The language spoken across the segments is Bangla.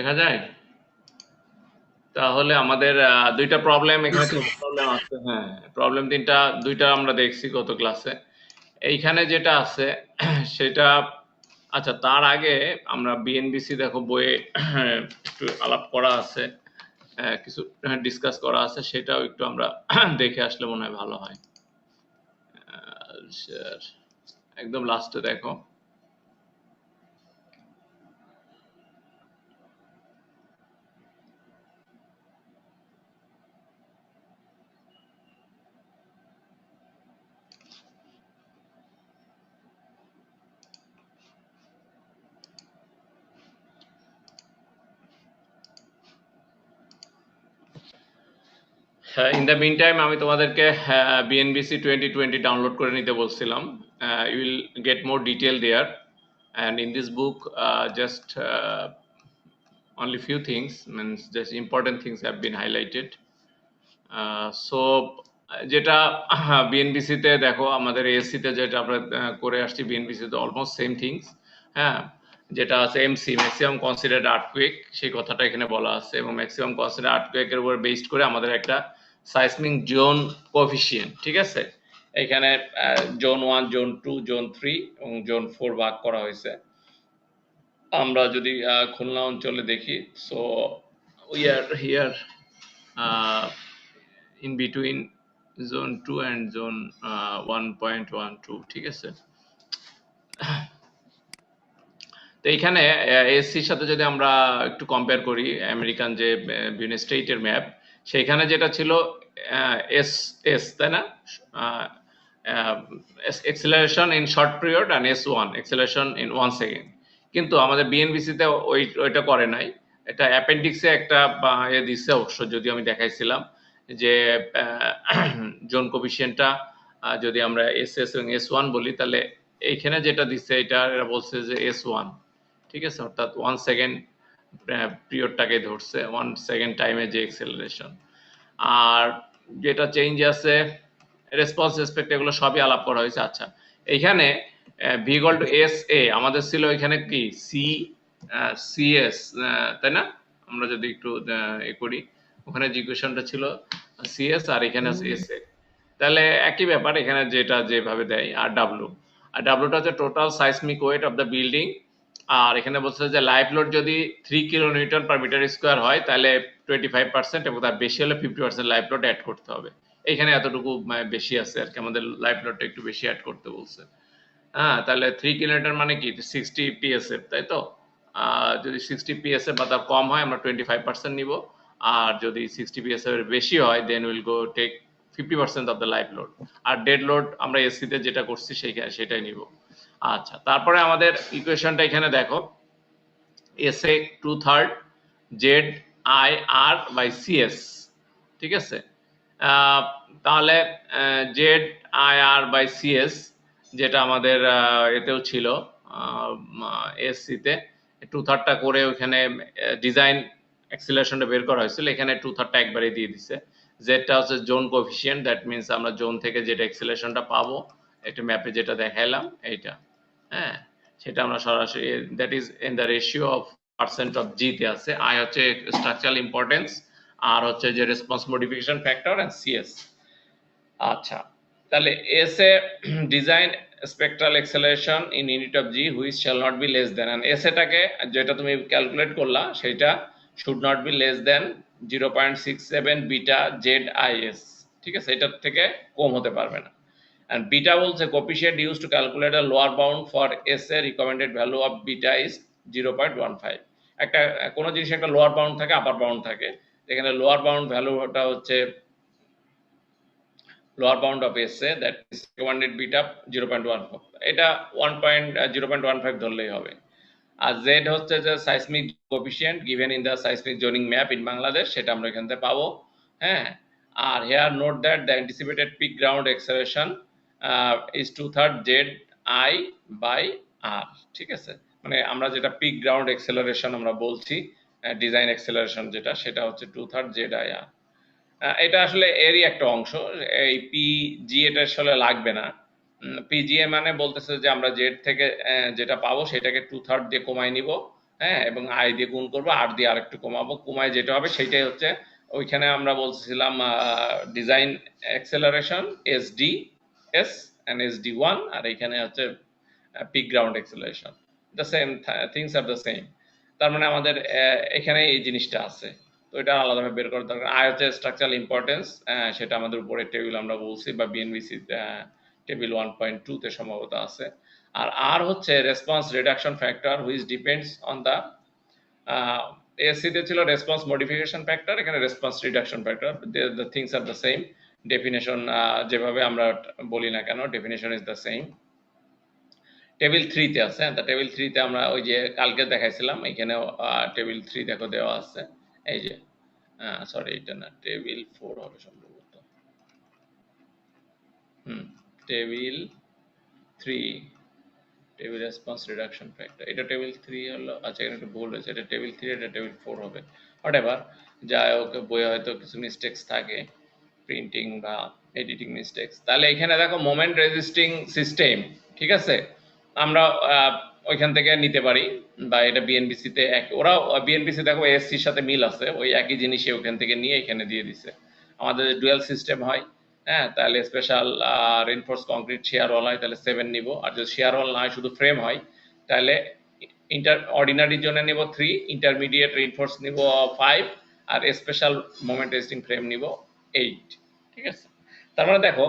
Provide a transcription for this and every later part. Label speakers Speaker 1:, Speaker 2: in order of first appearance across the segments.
Speaker 1: দেখা যায়? তাহলে আমাদের দুইটা প্রবলেম এখানে তিনটা প্রবলেম আছে। হ্যাঁ, প্রবলেম দুইটা আমরা দেখছি গত ক্লাসে। এইখানে যেটা আছে সেটা, আচ্ছা তার আগে আমরা বিএনবিসি দেখো বইয়ে একটু আলাপ করা আছে, কিছু ডিসকাস করা আছে, সেটাও একটু আমরা দেখে আসলে মনে হয় ভালো হয়। একদম লাস্টে দেখো। ইন দ্য মিন টাইম আমি তোমাদেরকে বিএনবিসি 2020 ডাউনলোড করে নিতে বলছিলাম। You will get more detail there, and in this book just only few things, means just important things have been highlighted. So যেটা বিএনবিসিতে দেখো, আমাদের এএসসিতে যেটা আমরা করে আসছি, বিএনবিসিতে অলমোস্ট সেম থিংস। হ্যাঁ, যেটা আছে এমসি, ম্যাক্সিমাম কনসিডার্ড আর্থকুয়েক, সেই কথাটা এখানে বলা আছে, এবং ম্যাক্সিমাম কনসিডার্ড আর্থকুয়েকের উপর বেসড করে আমাদের একটা সাইসমিক জোন কোএফিসিয়েন্ট, ঠিক আছে, এখানে জোন 1, জোন 2, জোন 3 এবং জোন 4 ভাগ করা হয়েছে। আমরা যদি খুলনা অঞ্চলে দেখি, so we are here in between zone 2 and zone 1.12, ঠিক আছে। তো এইখানে এসসির সাথে যদি আমরা একটু কম্পেয়ার করি আমেরিকান যে বিভিন্ন স্টেটের ম্যাপ, সেইখানে যেটা ছিল এস এস, তাই না, acceleration in short period and S1 acceleration in 1 second, কিন্তু আমাদের বিএনবিসিতে ওইটা করে নাই। এটা অ্যাপেন্ডিক্সে একটা দিচ্ছে অবশ্য, যদিও আমি দেখাইছিলাম যে জোন কোফিসিয়েন্টটা যদি আমরা এসএস এবং S1 বলি, তাহলে এইখানে যেটা দিচ্ছে এটা এরা বলছে যে S1, ঠিক আছে, অর্থাৎ 1 সেকেন্ড পিরিয়ডটাকে ধরছে, 1 সেকেন্ড টাইমে যে এক্সেলারেশন। আর যেটা চেঞ্জ আছে, রেসপন্স রেসপেক্ট, এগুলো সবই আলাপ করা হয়েছে। আচ্ছা, এইখানে V equal to S A আমাদের ছিল এখানে কি সিএস, তাই না? আমরা যদি একটু এ করি, ওখানে ইকুয়েশনটা ছিল সিএস আর এখানে আছে এস এ, তাহলে একই ব্যাপার এখানে যেটা যেভাবে দেয়। আর ডাব্লুটা হচ্ছে total seismic weight of the building. আর এখানে বলছে যে লাইভ লোড যদি 3 kilo newton per metre square হয়, তাহলে 25% এবং তার বেশি হলে 50% লাইভ লোড অ্যাড করতে হবে। এইখানে এতটুকু বেশি আছে আর কি, আমাদের লাইভ লোডটা একটু বেশি অ্যাড করতে বলছে। হ্যাঁ, তাহলে 3 কিলোমিটার মানে কি 60 পিএসএফ, তাই তো? যদি 60 পিএসএফ বা তার কম হয়, আমরা 25% নিব। আর যদি 60 পিএসএফ এর বেশি হয়, then will go take 50% of the live load. আর ডেড লোড আমরা এসিতে যেটা করছি সেটাই নিব। আচ্ছা, তারপরে আমাদের ইকুয়েশনটা এখানে দেখো, SA 2/3 Z I R by CS, ঠিক আছে। তাহলে Z I R by CS, যেটা আমাদের এতেও ছিল এসসিতে, 2/3টা করে ওখানে ডিজাইন অ্যাক্সিলারেশনটা বের করা হয়েছিল, এখানে 2/3টা একবারে দিয়ে দিছে। জেডটা হচ্ছে জোন কোএফিসিয়েন্ট, দ্যাট মিনস আমরা জোন থেকে যেটা অ্যাক্সিলারেশনটা পাবো, একটা ম্যাপে যেটা দেখাইলাম এইটা, হ্যাঁ, সেটা আমরা সরাসরি, that is in the ratio of percent of G তে আছে। আই হচ্ছে স্ট্রাকচারাল ইম্পর্টেন্স, আর হচ্ছে যে response modification factor, and CS. আচ্ছা, তাহলে S A design spectral acceleration in unit of G which shall not be less than, S এটাকে যেটা তুমি ক্যালকুলেট করলা সেটা should not be less than 0.67 beta Z IS, ঠিক আছে, এটার থেকে কম হতে পারবে না। And beta বলছে coefficient used to calculate a lower bound for SA recommended value of beta is 0.15। একটা কোনো জিনিস একটা লোয়ার বাউন্ড থাকে, আপার বাউন্ড থাকে, এখানে লোয়ার বাউন্ড ভ্যালুটা হচ্ছে lower bound of SA, that is recommended beta 0.15, এটা 0.15 ধরলেই হবে। আর Z হচ্ছে যে seismic coefficient given in the seismic zoning map in Bangladesh, সেটা আমরা এখান থেকে পাবো। হ্যাঁ, আর here note that the anticipated peak ground acceleration is 2/3 ZI by R, ঠিক আছে, মানে আমরা যেটা পিক গ্রাউন্ড অ্যাক্সেলারেশন আমরা বলছি, ডিজাইন অ্যাক্সেলারেশন যেটা, সেটা হচ্ছে 2/3 ZI R। এটা আসলে এরই একটা অংশ, এই পিজি এটা আসলে লাগবে না। পিজিএ মানে বলতেছে যে আমরা জেড থেকে যেটা পাবো সেটাকে 2/3 দিয়ে কমাই নিব, হ্যাঁ, এবং আই দিয়ে গুণ করবো, আর দিয়ে আরেকটু কমাবো, কমায় যেটা হবে সেটাই হচ্ছে ওইখানে আমরা বলছিলাম design acceleration SD S and SD one, আর এখানে হচ্ছে peak ground acceleration, the same things are the same. তার মানে আমাদের এখানে এই জিনিসটা আছে, তো এটা আলাদাভাবে বের করার দরকার। আর হচ্ছে স্ট্রাকচারাল ইম্পর্টেন্স, সেটা আমাদের উপরে টেবিল আমরা বলছি, বা বিএনবিসি টেবিল 1.2 তে সম্ভবত আছে। আর হচ্ছে response reduction factor which depends on the, SC তে ছিল রেসপন্স মডিফিকেশন ফ্যাক্টর, এখানে response reduction factor, the things are the same. Definition যেভাবে আমরা বলি না কেন, definition is the same. Table 3 তে আছে, তা টেবিল 3 তে আমরা ওই যে কালকে দেখাইছিলাম, এখানেও টেবিল 3 দেখো দেওয়া আছে, এই যে সরি এটা না, টেবিল 4 হবে সম্ভবত, table 3, table response reduction factor, এটা টেবিল 3 হলো, আচ্ছা এখানে একটু ভুল হয়েছে, এটা টেবিল 3, এটা টেবিল 4 হবে, হোয়াটএভার, যাই হোক, বইয়ে হয়তো কিছু মিস্টেক্স থাকে, প্রিন্টিং বা এডিটিং মিস্টেক্স। তাহলে এখানে দেখো মোমেন্ট রেজিস্টিং সিস্টেম, ঠিক আছে, আমরা ওইখান থেকে নিতে পারি, বা এটা বিএনবিসি তে ওরাও বিএনবিসি দেখো এসসির সাথে মিল আছে, ওই একই জিনিসই ওখান থেকে নিয়ে এখানে দিয়ে দিছে। আমাদের ডুয়াল সিস্টেম হয়, হ্যাঁ, তাহলে স্পেশাল রেইনফোর্স কংক্রিট শেয়ার ওয়াল হয় তাহলে 7 নিব, আর যদি শেয়ার ওয়াল না হয় শুধু ফ্রেম হয় তাহলে অর্ডিনারির জন্য নিব 3, ইন্টারমিডিয়েট রেইনফোর্স নিব 5, আর স্পেশাল মোমেন্ট রেজিস্টিং ফ্রেম নিব 8, ঠিক আছে। তার মানে দেখো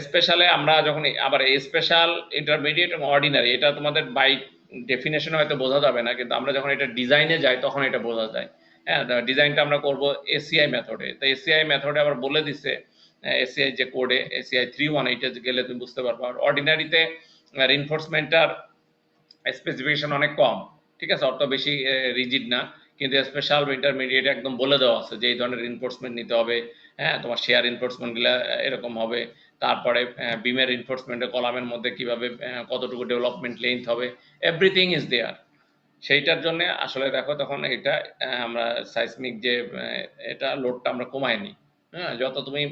Speaker 1: স্পেশালে আমরা যখন আবার স্পেশাল, ইন্টারমিডিয়েট এবং অর্ডিনারি, এটা তোমাদের বাই ডেফিনেশনে হয়তো বোঝা যাবে না, কিন্তু আমরা যখন এটা ডিজাইনে যাই তখন এটা বোঝা যায়। হ্যাঁ, ডিজাইনটা আমরা করব এসিআই মেথডে, তো এসিআই মেথডে আবার বলে দিছে, এসিআই যে কোডে এসিআই 318 গেলে তুমি বুঝতে পারবো। আর অর্ডিনারিতে রিনফোর্সমেন্টটার স্পেসিফিকেশন অনেক কম, ঠিক আছে, অত বেশি রিজিড না, কিন্তু স্পেশাল ইন্টারমিডিয়েট একদম বলে দেওয়া আছে যে এই ধরনের রিনফোর্সমেন্ট নিতে হবে, হ্যাঁ, তোমার শেয়ার রিনফোর্সমেন্টগুলো এরকম হবে, তারপরে বিমের রিনফোর্সমেন্টের কলামের মধ্যে কিভাবে কতটুকু ডেভেলপমেন্ট লেন্থ হবে, এভরিথিং ইজ দেয়ার। সেইটার জন্য আসলে দেখো তখন এটা আমরা সাইসমিক যে এটা লোডটা আমরা কমাই নিই, হ্যাঁ, যত তুমি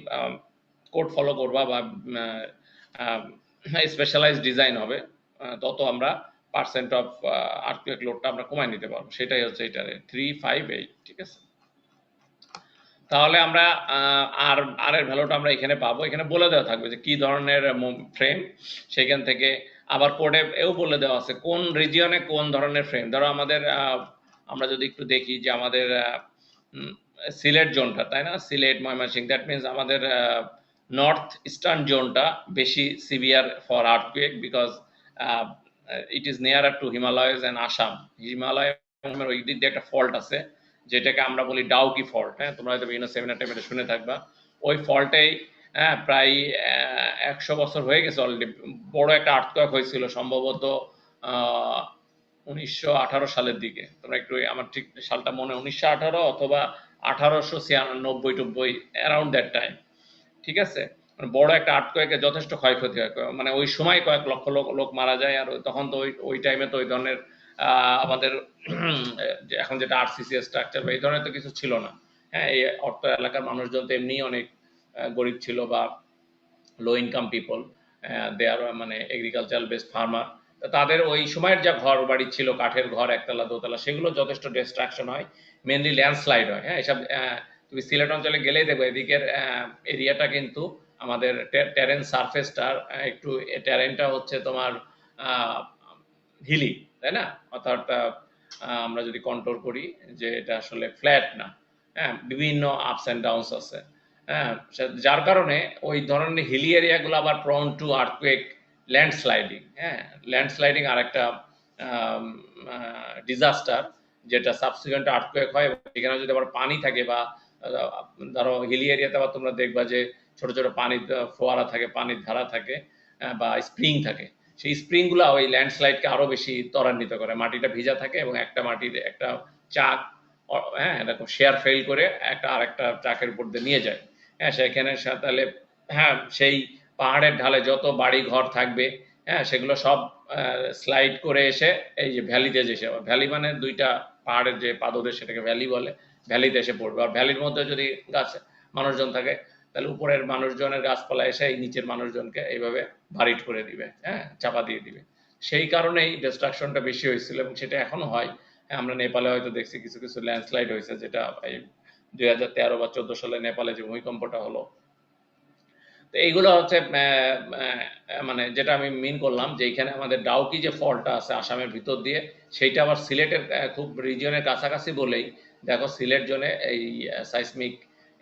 Speaker 1: কোড ফলো করবা বা স্পেশালাইজ ডিজাইন হবে, তত আমরা পার্সেন্ট অফ আর্থকুয়েক লোডটা আমরা কমায় নিতে পারবো, সেটাই হচ্ছে এটারে 358, ঠিক আছে। তাহলে আমরা আর এর ভ্যালুটা আমরা এখানে পাবো, এখানে বলে দেওয়া থাকবে যে কি ধরনের ফ্রেম, সেখান থেকে আবার কোডে এও বলে দেওয়া আছে কোন রিজিয়নে কোন ধরনের ফ্রেম। ধরো আমাদের আমরা যদি একটু দেখি যে আমাদের সিলেট জোনটা, তাই না, সিলেট ময়মনসিংহ, দ্যাট মিনস আমাদের নর্থ ইস্টার্ন জোনটা বেশি severe for earthquake, because it is nearer to Himalayas and Assam. Himalaya ওই দিক দিয়ে একটা ফল্ট আছে যেটাকে আমরা বলি ডাউকি ফল্ট, হ্যাঁ, তোমরা হয়তো বিভিন্ন সেমিনার টাইমে শুনে থাকবা। ওই ফল্টেই প্রায় 100 বছর হয়ে গেছে অলরেডি, বড় একটা আর্থকুয়েক হয়েছিল সম্ভবত 1918 সালের দিকে, তোমরা একটু, আমার ঠিক সালটা মনে, 1918 অথবা 1896-90 অ্যারাউন্ড দ্যাট টাইম, ঠিক আছে। মানে বড় একটা আর্থকুয়েকে যথেষ্ট ক্ষয়ক্ষতি হয়, মানে ওই সময় কয়েক লক্ষ লোক মারা যায়। আর তখন তো ওই টাইমে তো ওই ধরনের আমাদের এখন যেটা আরসিসি স্ট্রাকচার বা এই ধরনের তো কিছু ছিল না, হ্যাঁ, এই অর্থ এলাকার মানুষজন তো এমনি অনেক গরিব ছিল বা লো ইনকাম পিপল, দে আর মানে এগ্রিকালচারাল বেসড ফার্মার, তাদের ওই সময়ের যা ঘর বাড়ি ছিল, কাঠের ঘর, একতলা দোতলা, সেগুলো যথেষ্ট ডিস্ট্রাকশন হয়, মেনলি ল্যান্ডস্লাইড হয়। হ্যাঁ, এসব তুমি সিলেট অঞ্চলে গেলেই দেখবে এদিকের এরিয়াটা কিন্তু আমাদের টেরেন সারফেসটার একটু, টেরেনটা হচ্ছে তোমার হিলি, তাই না, অর্থাৎ আমরা যদি কন্ট্রোল করি যে এটা আসলে ফ্ল্যাট না, হ্যাঁ, বিভিন্ন আপস অ্যান্ড ডাউনস আছে, হ্যাঁ, যার কারণে ওই ধরনের হিলি এরিয়াগুলো আবার প্রন টু আর্থকুয়েক, ল্যান্ডস্লাইডিং। হ্যাঁ, ল্যান্ডস্লাইডিং আর একটা ডিজাস্টার, যেটা সাবসিকুয়েন্ট আর্থকুয়েক হয়। এখানে যদি আবার পানি থাকে বা ধরো হিলি এরিয়াতে আবার তোমরা দেখবা যে ছোট ছোট পানির ফোয়ারা থাকে, পানির ধারা থাকে, বা স্প্রিং থাকে, সেই স্প্রিংগুলো ওই ল্যান্ডস্লাইডকে আরো বেশি ত্বরান্বিত করে, মাটিটা ভিজা থাকে এবং একটা মাটির একটা চাক, হ্যাঁ, এরকম শেয়ার ফেল করে একটা আরেকটা চাকের উপর দিয়ে নিয়ে যায়, হ্যাঁ, সেখানে তাহলে, হ্যাঁ, সেই পাহাড়ের ঢালে যত বাড়ি ঘর থাকবে, হ্যাঁ, সেগুলো সব স্লাইড করে এসে এই যে ভ্যালিতে, যে ভ্যালি মানে দুইটা পাহাড়ের যে পাদদেশ সেটাকে ভ্যালি বলে, ভ্যালিতে এসে পড়বে। আর ভ্যালির মধ্যে যদি গাছ মানুষজন থাকে তাহলে উপরের মানুষজনের গাছপালা এসে এই নিচের মানুষজনকে এইভাবে ভারিট করে দিবে, হ্যাঁ, চাপা দিয়ে দিবে। সেই কারণেই ডিস্ট্রাকশনটা বেশি হয়েছিল এবং সেটা এখনো হয়। আমরা নেপালে হয়তো দেখছি কিছু কিছু ল্যান্ডস্লাইড হয়েছে, যেটা 2013 বা 14 সালে নেপালে যে ভূমিকম্পটা হলো। তো এইগুলো হচ্ছে মানে যেটা আমি মিন করলাম যে এখানে আমাদের ডাউকি যে ফলটা আছে আসামের ভিতর দিয়ে, সেইটা আবার সিলেটের খুব রিজিয়নের কাছাকাছি বলেই দেখো সিলেট জোনে এই সাইসমিক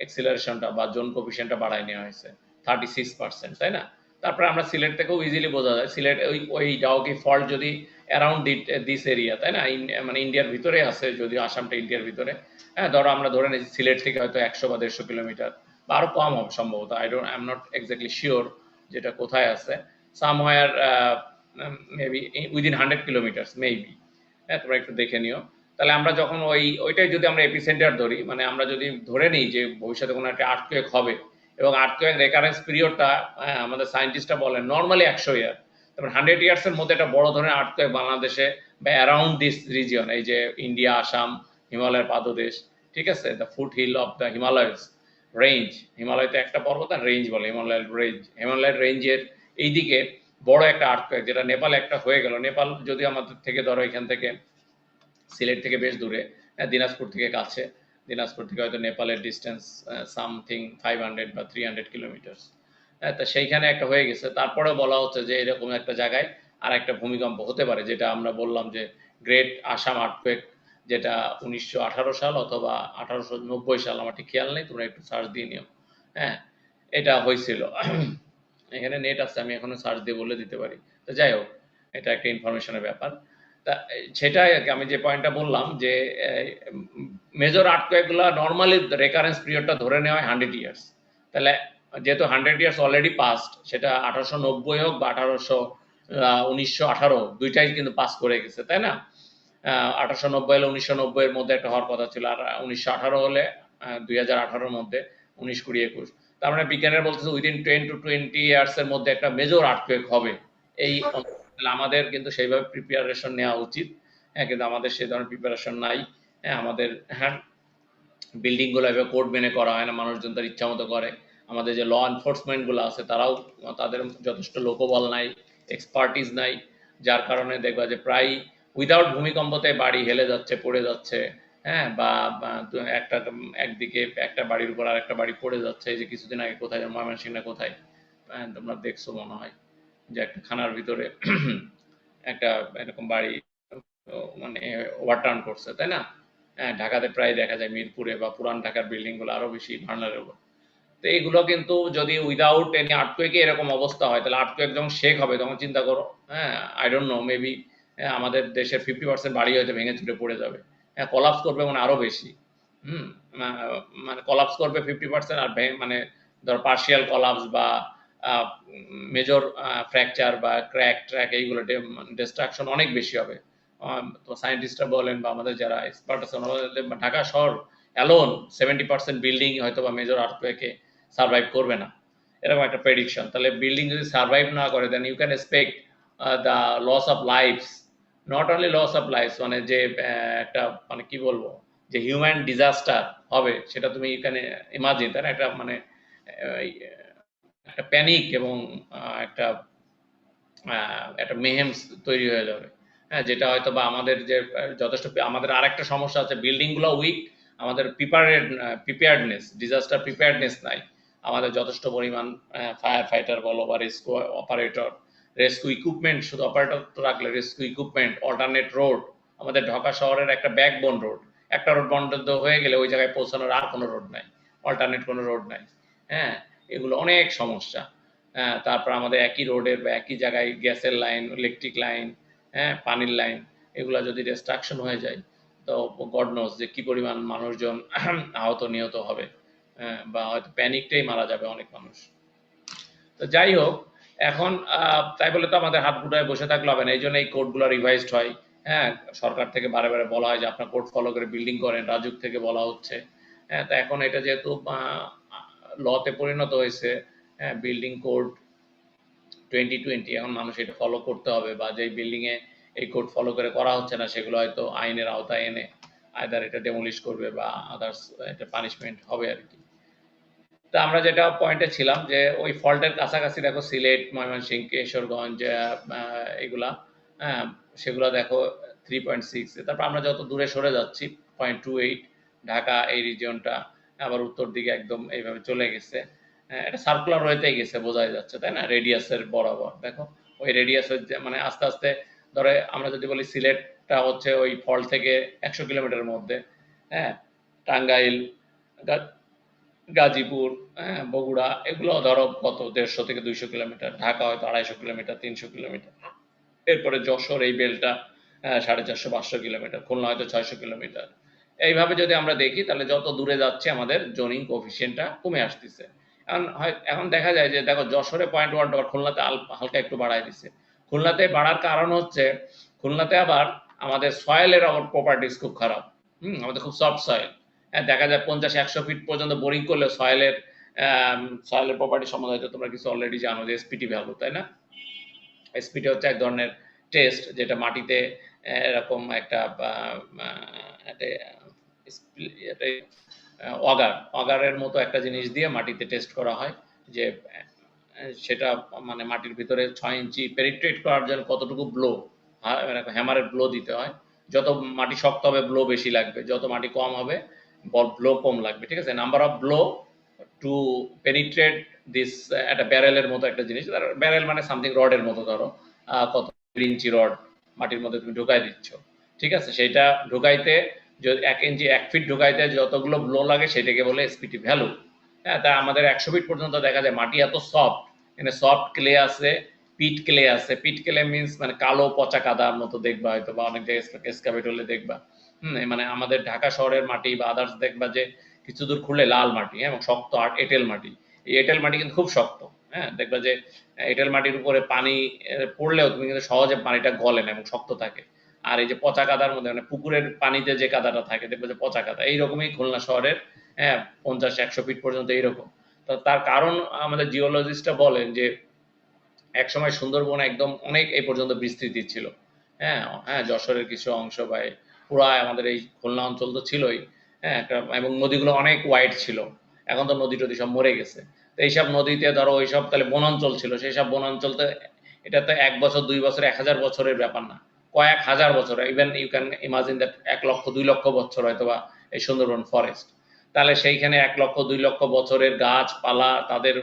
Speaker 1: এক্সিলারেশনটা বা জোন কোফিশিয়েন্টটা বাড়ায় নেওয়া হয়েছে 36%, তাই না? তারপরে আমরা সিলেট থেকেও ইজিলি বোঝা যায় সিলেট ওই ডাউকি ফল্ট যদি অ্যারাউন্ড দিস এরিয়া, তাই না, মানে ইন্ডিয়ার ভিতরে আছে, যদিও আসামটা ইন্ডিয়ার ভিতরে। হ্যাঁ, ধরো আমরা ধরে নিয়েছি সিলেট থেকে হয়তো 100 বা 150 কিলোমিটার বা আরো কম হবে সম্ভবত, I am not exactly sure যেটা কোথায় আছে, somewhere maybe within 100 kilometres maybe. হ্যাঁ, তোমরা একটু দেখে নিও। তাহলে আমরা যখন ওইটাই যদি আমরা এপিসেন্টার ধরি, মানে আমরা যদি ধরে নিই যে ভবিষ্যতে কোনো একটা আর্থকোয়েক হবে এবং আর্থকোয়েক রেকারেন্স পিরিয়ডটা আমাদের সায়েন্টিস্টরা বলেন নর্মালি 100 ইয়ার, তারপর 100 ইয়ার্সের মধ্যে একটা বড় ধরনের আর্থকোয়েক বাংলাদেশে বা অ্যারাউন্ড দিস রিজিয়ন, এই যে ইন্ডিয়া, আসাম, হিমালয়ের পাদদেশ, ঠিক আছে, the foothill of the Himalayas range, হিমালয়তে একটা পর্বত আর রেঞ্জ বলে হিমালয়ের রেঞ্জের এইদিকে বড় একটা আর্থকোয়েক, যেটা নেপালে একটা হয়ে গেল। নেপাল যদি আমাদের থেকে ধরো এখান থেকে সিলেট থেকে বেশ দূরে, দিনাজপুর থেকে কাছে, দিনাজপুর থেকে হয়তো নেপালের ডিস্টেন্স সামথিং 500 বা 300 কিলোমিটার। তা সেইখানে একটা হয়ে গেছে, তারপরে বলা হচ্ছে যে এরকম একটা জায়গায় আর একটা ভূমিকম্প হতে পারে, যেটা আমরা বললাম যে গ্রেট আসাম আর্থকোয়েক, যেটা 1918 সাল অথবা 1890 সাল, আমার ঠিক খেয়াল নেই, তোমরা একটু সার্চ দিয়ে নিও। হ্যাঁ, এটা হয়েছিল। এখানে নেট আছে, আমি এখনো সার্চ দিয়ে বলে দিতে পারি। তো যাই হোক, এটা একটা ইনফরমেশনের ব্যাপার। তা সেটাই আর কি, আমি যে পয়েন্টটা বললাম যে মেজর আর্থকোয়েকগুলো নর্মালি রেকারেন্স পিরিয়ডটা ধরে নেওয়া হয় 100 ইয়ার্স। তাহলে যেহেতু 100 ইয়ার্স অলরেডি পাস্ট, সেটা 1890 হোক বা 1918 দুইটাই কিন্তু পাস করে গেছে, তাই না? 1890 হলে 1990 এর মধ্যে একটা হওয়ার কথা ছিল, আর 1918 হলে 2018 মধ্যে 19, 20, 21। তার মানে বিজ্ঞানের বলতেছে উইদিন 10 to 20 ইয়ার্স এর মধ্যে একটা মেজর আর্থকোয়েক হবে। এই আমাদের কিন্তু সেইভাবে প্রিপারেশন নেওয়া উচিত। হ্যাঁ, কিন্তু আমাদের সেই ধরনের প্রিপারেশন নাই। হ্যাঁ, আমাদের বিল্ডিং গুলো এভাবে কোড মেনে করা হয় না, মানুষজন তার ইচ্ছা মতো করে। আমাদের যে ল এনফোর্সমেন্ট গুলো আছে তারাও, তাদের যথেষ্ট লোকবল নাই, এক্সপার্টিস নাই, যার কারণে দেখবা যে প্রায় উইদাউট ভূমিকম্পতে বাড়ি হেলে যাচ্ছে, পড়ে যাচ্ছে। হ্যাঁ, বা একটা একদিকে একটা বাড়ির উপর আর একটা বাড়ি পড়ে যাচ্ছে। এই যে কিছুদিন আগে কোথায়, ময়মনসিংহ না কোথায়, তোমরা দেখছো মনে হয়, যে একটা খানার ভিতরে একটা এরকম বাড়ি মানে ওভারটার্ন করছে, তাই না? হ্যাঁ, ঢাকাতে প্রায় দেখা যায়, মিরপুরে বা পুরান ঢাকার বিল্ডিং গুলো আরো বেশি ভার্নারেবল। তো এইগুলো কিন্তু যদি উইদাউট এনি আর্থকোয়েকে এরকম অবস্থা হয়, তাহলে আর্থকোয়েক যখন শেক হবে তখন চিন্তা করো। হ্যাঁ, আই ডোন্ট নো, মেবি আমাদের দেশের 50% বাড়ি হয়তো ভেঙে চুরে পড়ে যাবে। হ্যাঁ, কলাপস করবে মানে আরো বেশি। হুম, মানে কলাপস করবে 50%, আর মানে ধর পার্শিয়াল কলাপস বা মেজর ফ্র্যাকচার বা ক্র্যাক ট্র্যাক, এইগুলো ডিস্ট্রাকশন অনেক বেশি হবে। তো সায়েন্টিস্টরা বলেন বা আমাদের যারা এক্সপার্ট আছে ওনারা বলেন, ঢাকা শহর অ্যালোন 70% বিল্ডিং হয়তো বা মেজর আর্থকোয়েকে সার্ভাইভ করবে না, এরকম একটা প্রেডিকশন। তাহলে বিল্ডিং যদি সার্ভাইভ না করে, then you can expect the loss of lives, not only loss of lives, মানে যে একটা মানে কি বলবো, যে হিউম্যান ডিজাস্টার হবে, সেটা তুমি এখানে ইমাজিন, তাই না? একটা মানে একটা প্যানিক এবং একটা একটা মেহেম তৈরি হয়ে যাবে। হ্যাঁ, যেটা হয়তো বা আমাদের যে যথেষ্ট, আমাদের আরেকটা সমস্যা আছে, বিল্ডিং গুলো উইক, আমাদের প্রিপেয়ার্ডনেস, ডিজাস্টার প্রিপেয়ার্ডনেস নাই। আমাদের যথেষ্ট পরিমাণ ফায়ার ফাইটার বলো বা রেস্কিউ অপারেটর, রেস্কিউ ইকুইপমেন্ট, শুধু অপারেটর তো রাখলে, রেস্কিউ ইকুইপমেন্ট, অল্টারনেট রোড, আমাদের ঢাকা শহরের একটা ব্যাকবোন রোড, একটা রোড বন্ধ হয়ে গেলে ওই জায়গায় পৌঁছানোর আর কোনো রোড নাই, অল্টারনেট কোনো রোড নাই। হ্যাঁ, এগুলো অনেক সমস্যা। তারপর আমাদের একই রোডের বা একই জায়গায় গ্যাসের লাইন, ইলেকট্রিক লাইন, হ্যাঁ, পানির লাইন, এগুলো যদি ডিস্ট্রাকশন হয়ে যায়, তো গড নোজ যে কি পরিমাণ মানুষজন আহত নিহত হবে, বা হয়তো প্যানিকটাই মারা যাবে অনেক মানুষ। তো যাই হোক, এখন তাই বলে তো আমাদের হাত গুটায় বসে থাকলে হবে না, এই জন্য এই কোডগুলো রিভাইজড হয়। হ্যাঁ, সরকার থেকে বারে বারে বলা হয় যে আপনার কোড ফলো করে বিল্ডিং করেন, রাজুক থেকে বলা হচ্ছে। হ্যাঁ, তো এখন এটা যেহেতু লতে পরিণত হয়েছে, হ্যাঁ, বিল্ডিং কোড 2020, এখন মানুষ এটা ফলো করতে হবে, বা যেই বিল্ডিং এ এই কোড ফলো করে করা হচ্ছে না, সেগুলো হয়তো আইনের আওতায় এনে আইদার এটা ডেমোলিশ করবে বা আদার্স এটা পানিশমেন্ট হবে আর কি। তা আমরা যেটা পয়েন্টে ছিলাম, যে ওই ফল্টের কাছাকাছি দেখো সিলেট, ময়মনসিংহ, কিশোরগঞ্জ, এগুলা, হ্যাঁ, সেগুলো দেখো 3.6, তারপর আমরা যত দূরে সরে যাচ্ছি 0.28, ঢাকা এই রিজিয়নটা আবার উত্তর দিকে একদম এইভাবে চলে গেছে। এটা সার্কুলার ওয়েতেই গেছে, বোঝাই যাচ্ছে তাই না, রেডিয়াসের বরাবর। দেখো ওই রেডিয়াসের মানে আস্তে আস্তে ধরে আমরা যদি বলি সিলেটটা হচ্ছে ওই ফল থেকে 100 কিলোমিটারের মধ্যে, হ্যাঁ, টাঙ্গাইল, গাজীপুর, হ্যাঁ, বগুড়া, এগুলো ধরো কত 150 থেকে 200 কিলোমিটার, ঢাকা হয়তো 250 কিলোমিটার, 300 কিলোমিটার। এরপরে যশোর এই বেলটা 450-500 কিলোমিটার, খুলনা হয়তো 600 কিলোমিটার। এইভাবে যদি আমরা দেখি তাহলে যত দূরে যাচ্ছে আমাদের জোনিং কোফিসিয়েন্টটা কমে আসতেছে। এখন দেখা যায় যে দেখো যশোরে 0.1, আবার খুলনাতে হালকা একটু বাড়ায় দিচ্ছে। খুলনাতে বাড়ার কারণ হচ্ছে খুলনাতে আবার আমাদের সয়েলের আবার প্রপার্টিস খুব খারাপ। আমাদের খুব সফট সয়েল। দেখা যায় 50-100 ফিট পর্যন্ত বোরিং করলে সয়েলের প্রপার্টি সম্বন্ধে হয়তো তোমরা কিছু অলরেডি জানো, যে এসপিটি ভ্যালু, তাই না? এসপিটি হচ্ছে এক ধরনের টেস্ট যেটা মাটিতে এরকম একটা অগারের মতো একটা জিনিস দিয়ে মাটিতে টেস্ট করা হয়, যে সেটা মানে মাটির ভিতরে 6 ইঞ্চি পেনিট্রেট করার জন্য কতটুকু ব্লো, হ্যামারের ব্লো দিতে হয়। যত মাটি শক্ত হবে ব্লো বেশি লাগবে, যত মাটি কম হবে ব্লো কম লাগবে, ঠিক আছে? Number of blow to penetrate this, একটা ব্যারেলের মতো একটা জিনিস, ব্যারেল মানে সামথিং রডের মতো, ধরো কত ইঞ্চি রড মাটির মধ্যে তুমি ঢুকাই দিচ্ছ, ঠিক আছে? সেটা ঢুকাইতে 1 ইঞ্চি 1 ফিট ঢুকাইতে যতগুলো ব্লো লাগে সেটাকে বলে এসপিটি ভ্যালু। হ্যাঁ, তা আমাদের 100 ফিট পর্যন্ত দেখা যায় মাটি এত সফট, এখানে সফট ক্লে আছে, পিট ক্লে আছে। পিট ক্লে মিন্স মানে কালো পচা কাদার মতো দেখবা হয়তো, বা অনেক জায়গায় এক্সকাভেট হলে দেখবা। মানে আমাদের ঢাকা শহরের মাটি বা আদার্স দেখবা যে কিছু দূর খুললে লাল মাটি, এবং শক্ত এঁটেল মাটি। এই এঁটেল মাটি কিন্তু খুব শক্ত। হ্যাঁ, দেখবা যে এঁটেল মাটির উপরে পানি পড়লেও তুমি কিন্তু সহজে পানিটা গলে না এবং শক্ত থাকে। আর এই যে পচা কাদার মধ্যে, মানে পুকুরের পানিতে যে কাদাটা থাকে দেখবে যে পচা কাদা, এইরকমই খুলনা শহরের 50-100 ফিট পর্যন্ত এইরকম। তো তার কারণ আমাদের জিওলজিস্টরা বলেন যে একসময় সুন্দরবন একদম অনেক এই পর্যন্ত বিস্তৃতি ছিল। হ্যাঁ, হ্যাঁ, যশোরের কিছু অংশ বা পুরা আমাদের এই খুলনা অঞ্চল তো ছিলই। হ্যাঁ, এবং নদীগুলো অনেক ওয়াইড ছিল। এখন তো নদী টদী সব মরে গেছে। তো এইসব নদীতে ধরো ওইসব তাহলে বনাঞ্চল ছিল, সেই সব বনাঞ্চলতে এটা তো 1 বছর 2 বছর 1000 বছরের ব্যাপার না, কয়েক হাজার বছর, even you can imagine that 1 lakh 2 লক্ষ বছর হয়তো বা এই সুন্দরবন ফরেস্ট। তাহলে সেইখানে 1 লক্ষ 2 লক্ষ বছরের গাছপালা, তাদের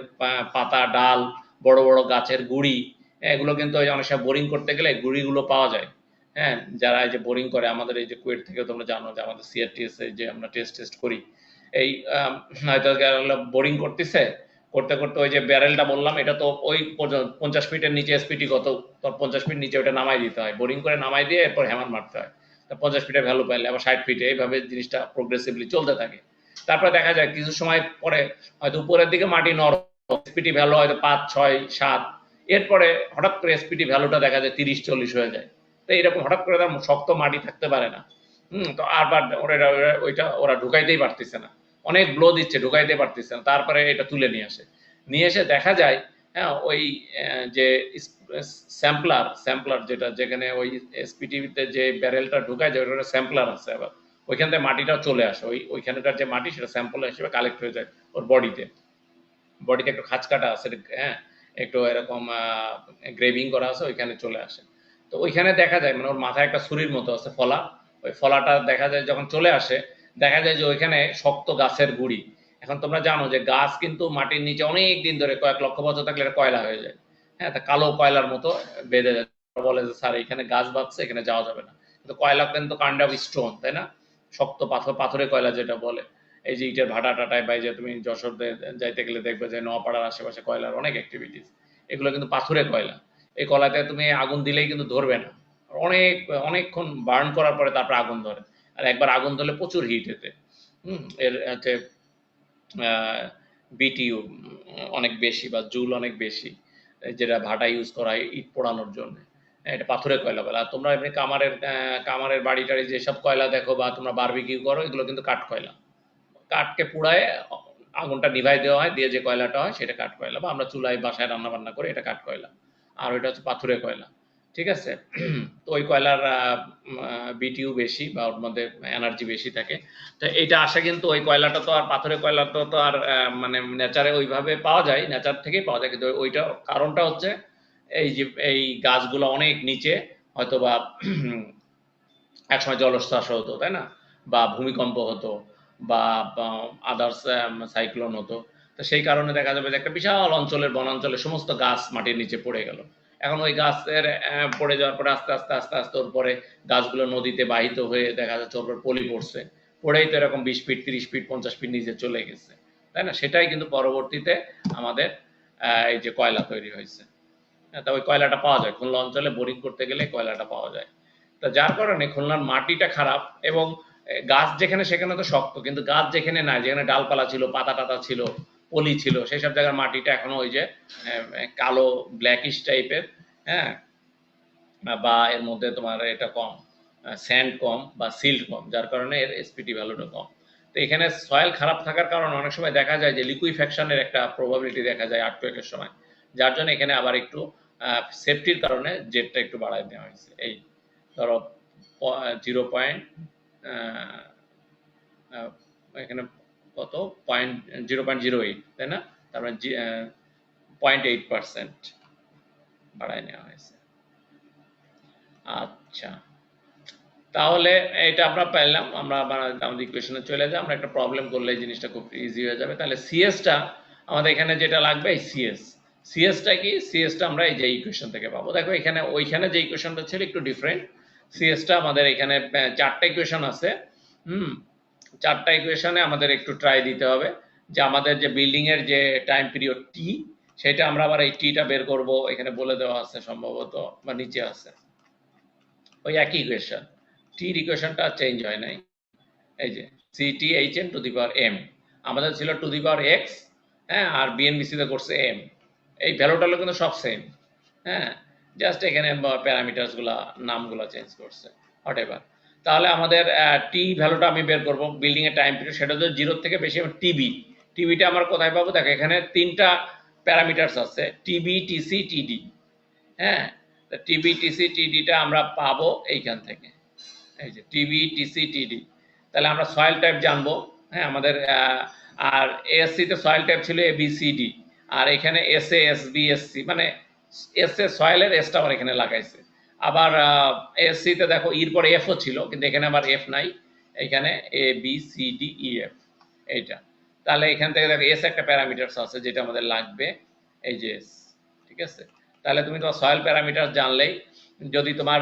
Speaker 1: পাতা ডাল, বড় বড় গাছের গুড়ি, এগুলো কিন্তু ওই অনেক সময় বোরিং করতে গেলে গুড়িগুলো পাওয়া যায়। হ্যাঁ, যারা এই যে বোরিং করে আমাদের এই যে কুয়েট থেকে, তোমরা জানো যে আমাদের সিআরটিএস যে আমরা টেস্ট করি, এই হয়তো বোরিং করতেছে, করতে করতে ওই যে ব্যারেলটা বললাম, এটা তো ওই 50 ফিটের নিচে এসপিটি কত, তোর 50 ফিট নিচে ওটা নামাই দিতে হয়, বোরিং করে নামাই দিয়ে এরপর হ্যামার মারতে হয়। তা 50 ফিটের ভ্যালু পাইলে আবার 60 ফিটে, এইভাবে জিনিসটা প্রোগ্রেসিভলি চলতে থাকে। তারপরে দেখা যায় কিছু সময় পরে হয়তো উপরের দিকে মাটি নরম, এসপিটি ভ্যালু হয়তো 5, 6, 7, এরপরে হঠাৎ করে এসপিটি ভ্যালুটা দেখা যায় 30-40 হয়ে যায়। তো এরকম হঠাৎ করে তার শক্ত মাটি থাকতে পারে না। তো আরবার ওইটা ওরা ঢুকাইতেই পারতেছে না, অনেক ব্লো দিচ্ছে, ঢুকাইতে পারতেছে না। তারপরে এটা তুলে নিয়ে এসে দেখা যায়, হ্যাঁ, ওই যে স্যাম্পলার যেটা, যেখানে ওই এসপিটিতে যে ব্যারেলটা ঢুকায় যায়, ওটা স্যাম্পলার আছে, আবার ওইখান থেকে মাটিটাও চলে আসে, ওইখানকার যে মাটি সেটা স্যাম্পল হিসেবে কালেক্ট হয়ে যায় ওর বডিতে একটু খাঁজকাটা আছে, হ্যাঁ, একটু এরকম গ্রেভিং করা আছে, ওইখানে চলে আসে। তো ওইখানে দেখা যায় মানে ওর মাথায় একটা ছুরির মতো আছে ফলা, ওই ফলাটা দেখা যায় যখন চলে আসে, দেখা যায় যে ওইখানে শক্ত গাছের গুড়ি। এখন তোমরা জানো যে গাছ কিন্তু মাটির নিচে অনেক দিন ধরে, কয়েক লক্ষ বছর থাকলে এটা কয়লা হয়ে যায়। হ্যাঁ, তা কালো কয়লার মতো বেঁধে যায়। বলে যে স্যার এখানে গাছ বাঁধছে, এখানে যাওয়া যাবে না। কিন্তু কয়লা কিন্তু কাইন্ড অফ স্টোন, তাই না? শক্ত পাথরে কয়লা যেটা বলে। এই যে ইটের ভাটা টাটায়, বা যে তুমি যশোর যাইতে গেলে দেখবে যে নোয়াপাড়ার আশেপাশে কয়লার অনেক অ্যাক্টিভিটিস, এগুলো কিন্তু পাথরে কয়লা। এই কয়লাতে তুমি আগুন দিলেই কিন্তু ধরবে না, অনেকক্ষণ বার্ন করার পরে তারপর আগুন ধরে। আর একবার আগুন ধরলে প্রচুর হিট এতে। এর হচ্ছে বিটিইউ অনেক বেশি, বা জুল অনেক বেশি, যেটা ভাটা ইউজ করা হয় ইট পোড়ানোর জন্য। এটা পাথরের কয়লা বলে। আর তোমরা এমনি কামারের বাড়ি টাড়ি যেসব কয়লা দেখো, বা তোমরা বারবিকিউ করো, এগুলো কিন্তু কাঠ কয়লা। কাঠকে পুড়ায় আগুনটা নিভাই দেওয়া হয়, দিয়ে যে কয়লাটা হয় সেটা কাঠ কয়লা, বা আমরা চুলায় বাসায় রান্না বান্না করি, এটা কাঠ কয়লা। আর ওইটা হচ্ছে পাথুরে কয়লা, ঠিক আছে? তো ওই কয়লার বিটিউ বেশি, বা ওর মধ্যে এনার্জি বেশি থাকে। তো এইটা আসে কিন্তু ওই কয়লাটা তো আর পাথরের কয়লা তো আর মানে নেচারে ওইভাবে পাওয়া যায়, নেচার থেকেই পাওয়া যায়, কিন্তু ওইটা কারণটা হচ্ছে এই যে এই গাছগুলো অনেক নিচে, হয়তো বা একসময় জলোচ্ছ্বাস হতো, তাই না? বা ভূমিকম্প হতো বা আদার্স সাইক্লোন হতো। তো সেই কারণে দেখা যাবে যে একটা বিশাল অঞ্চলের বনাঞ্চলে সমস্ত গাছ মাটির নিচে পড়ে গেল। এখন ওই গাছের পড়ে যাওয়ার পরে আস্তে আস্তে আস্তে আস্তে ওর পরে গাছগুলো নদীতে বাহিত হয়ে দেখা যাচ্ছে ওর পর পলি পড়ছে, পড়েই তো এরকম 20 ফিট 30 ফিট 50 ফিট নিচে চলে গেছে, তাই না? সেটাই কিন্তু পরবর্তীতে আমাদের এই যে কয়লা তৈরি হয়েছে। তা ওই কয়লাটা পাওয়া যায় খুলনা অঞ্চলে, বোরিং করতে গেলে কয়লাটা পাওয়া যায়। তা যার কারণে খুলনার মাটিটা খারাপ, এবং গাছ যেখানে সেখানে তো শক্ত, কিন্তু গাছ যেখানে নাই, যেখানে ডালপালা ছিল, পাতা টাতা ছিল, পলি ছিল, সেই সব জায়গার মাটিটা এখনো ওই যে কালো ব্ল্যাকিশ টাইপের, হ্যাঁ, বা এর মধ্যে তোমার এটা কম, স্যান্ড কম বা সিল্ট কম, যার কারণে এর এসপিটি ভ্যালুটা কম। তো এখানে সয়েল খারাপ থাকার কারণে অনেক সময় দেখা যায় যে লিকুইফ্যাকশনের একটা প্রবাবিলিটি দেখা যায় আর্থকুয়েকের সময়, যার জন্য এখানে আবার একটু সেফটির কারণে জেটটা একটু বাড়ায় দেওয়া হয়েছে। এই ধরো 0. এখানে কত 0.08, তাই না? তারপরে 0.8% বাড়ায় নেওয়া হয়েছে। আচ্ছা, তাহলে এটা আমরা পেলাম। আমরা আমাদের ইকুয়েশনে চলে যাই, আমরা একটা প্রবলেম করলে এই জিনিসটা খুব ইজি হয়ে যাবে। তাহলে সিএসটা আমাদের এখানে যেটা লাগবে, এই সিএসটা কি? সিএসটা আমরা এই যে ইকুয়েশন থেকে পাবো। দেখো এখানে ওইখানে যে ইকুয়েশনটা ছিল একটু ডিফারেন্ট, সিএসটা আমাদের এখানে 4টা ইকুয়েশন আছে। হুম, 4টা ইকুয়েশনে আমাদের একটু ট্রাই দিতে হবে যে আমাদের যে বিল্ডিং এর যে টাইম পিরিয়ড টি, সেটা আমরা আবার এই টিটা বের করব, এখানে বলে দেওয়া আছে সম্ভবত, বা নিচে আছে ওই একই ইকুয়েশন, টির ইকুয়েশনটা চেঞ্জ হয় নাই। এই যে CT H N to the power M, আমাদের ছিল টু দি পাওয়ার এক্স, হ্যাঁ, আর বিএনবিসিতে করছে এম। এই ভ্যালুটা কিন্তু সব সেম, হ্যাঁ, জাস্ট এখানে প্যারামিটারসগুলা নামগুলো চেঞ্জ করছে, হোয়াট এভার। তাহলে আমাদের টি ভ্যালুটা আমি বের করবো বিল্ডিং এর টাইম পিরিয়ড, সেটা যদি 0 থেকে বেশি। টিবিটা আমার কোথায় পাবো? দেখো এখানে 3টা প্যারামিটারস আছে, টিবি, টিসি, টিডি, হ্যাঁ। টিবি, টিসি, টিডিটা আমরা পাবো এইখান থেকে, এই যে টিবি, টিসি, টিডি। তাহলে আমরা সয়েল টাইপ জানবো, হ্যাঁ, আমাদের আর এএসসি তে সয়েল টাইপ ছিল এবিসিডি, আর এখানে এসএ, এসবি, এসসি, মানে এসএ সয়েলের এসটা আবার এখানে লাগাইছে। আবার এএসসি তে দেখো ইর পরে এফও ছিল, কিন্তু এখানে আবার এফ নাই, এখানে A B C D E F এইটা। তাহলে এখান থেকে দেখো এস একটা প্যারামিটারস আছে যেটা আমাদের লাগবে, এই যে এস, ঠিক আছে? তাহলে তুমি তোমার সয়েল প্যারামিটার জানলেই, যদি তোমার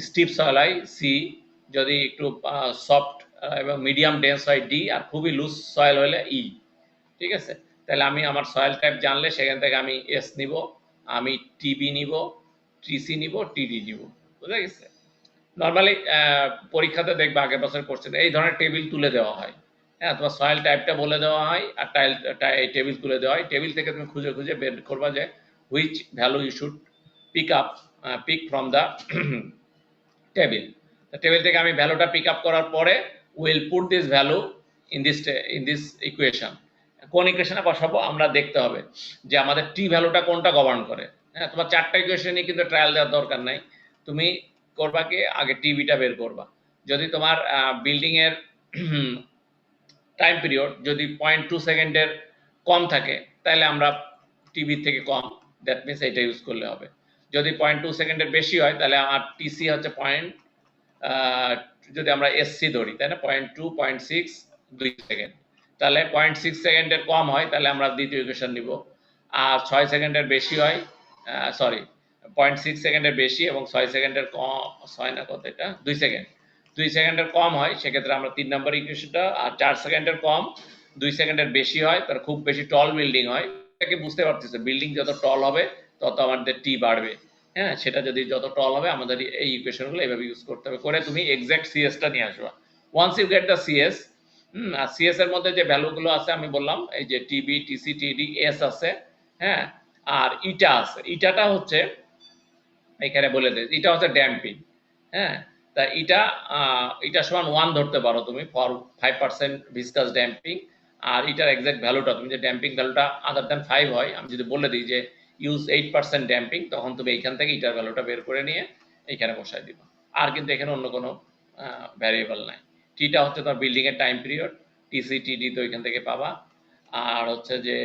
Speaker 1: স্টিপ সয়েল হয় সি, যদি একটু সফট এবং মিডিয়াম ডেন্স হয় ডি, আর খুবই লুজ সয়েল হলে ই, ঠিক আছে? তাহলে আমি আমার সয়েল টাইপ জানলে সেখান থেকে আমি এস নিব, আমি টিবি নিব, টিসি নিব, টিডি নিব, বুঝা গেছে? নর্মালি পরীক্ষাতে দেখবে আগের বছর কোশ্চেন এই ধরনের টেবিল তুলে দেওয়া হয়, হ্যাঁ, তোমার সয়েল টাইপটা বলে দেওয়া হয় আর টেবিল তুলে দেওয়া হয়। টেবিল থেকে তুমি খুঁজে খুঁজে বের করবা যে which value you should pick from the table. Table থেকে আমি ভ্যালুটা পিক আপ করার পরে will put this value in this equation. কোন ইকুয়েশনে বসাবো আমরা দেখতে হবে যে আমাদের টি ভ্যালুটা কোনটা গভর্ন করে। হ্যাঁ, তোমার 4টা ইকুয়েশনই কিন্তু ট্রায়াল দেওয়ার দরকার নাই, তুমি করবা কি আগে টিভিটা বের করবা। যদি তোমার বিল্ডিং এর টাইম পিরিয়ড যদি 0.2 সেকেন্ডের কম থাকে, তাহলে আমরা টিভির থেকে কম, দ্যাট মিনস এটা ইউজ করলে হবে। যদি 0.2 সেকেন্ডের বেশি হয় তাহলে আমার টিসি হচ্ছে যদি আমরা এসসি ধরি, তাই না, 0.2, 0.6, 2 সেকেন্ড। তাহলে 0.6 সেকেন্ডের কম হয় তাহলে আমরা দ্বিতীয় ইকুয়েশন নিব, আর 6 সেকেন্ডের বেশি হয়, সরি 0.6 সেকেন্ডের বেশি এবং 6 সেকেন্ডের কম, 6 না কত এটা 2 সেকেন্ড, 2 সেকেন্ডের কম হয় সেক্ষেত্রে আমরা 3 নম্বর ইকুয়েশনটা, আর 4 সেকেন্ডের কম 2 সেকেন্ডের বেশি হয়, তার খুব বেশি টল বিল্ডিং হয়, এটাকে বুঝতে পারতেছে বিল্ডিং যত টল হবে তত আমাদের টি বাড়বে, হ্যাঁ, সেটা যদি যত টল হবে আমাদের এই ইকুয়েশনগুলো এইভাবে ইউজ করতে হবে, করে তুমি এক্সাক্ট সিএসটা নিয়ে আসবা। Once you get the CS, আর সিএস এর মধ্যে যে ভ্যালুগুলো আছে আমি বললাম, এই যে টিবি, টিসি, টিডি, এস আছে, হ্যাঁ, আর ইটা আছে। ইটাটা হচ্ছে এখানে বলে দেয়, এটা হচ্ছে ড্যাম্পিং, হ্যাঁ। তা এটা সমান 1 ধরতে পারো তুমি ফর 5% ভিসকাস ড্যাম্পিং। আর এটার এক্সাক্ট ভ্যালুটা তুমি যে ড্যাম্পিং ভ্যালুটা আদার দ্যান 5 হয়, আমি যদি বলে দিই যে ইউজ 8% ড্যাম্পিং, তখন তুমি এইখান থেকে এটার ভ্যালুটা বের করে নিয়ে এইখানে বসাই দিবা। আর কিন্তু এখানে অন্য কোনো ভ্যারিয়েবল নাই। টিটা হচ্ছে তোমার বিল্ডিং এর টাইম পিরিয়ড, টিসি, টিডি তো এখান থেকে পাবা। আর হচ্ছে যে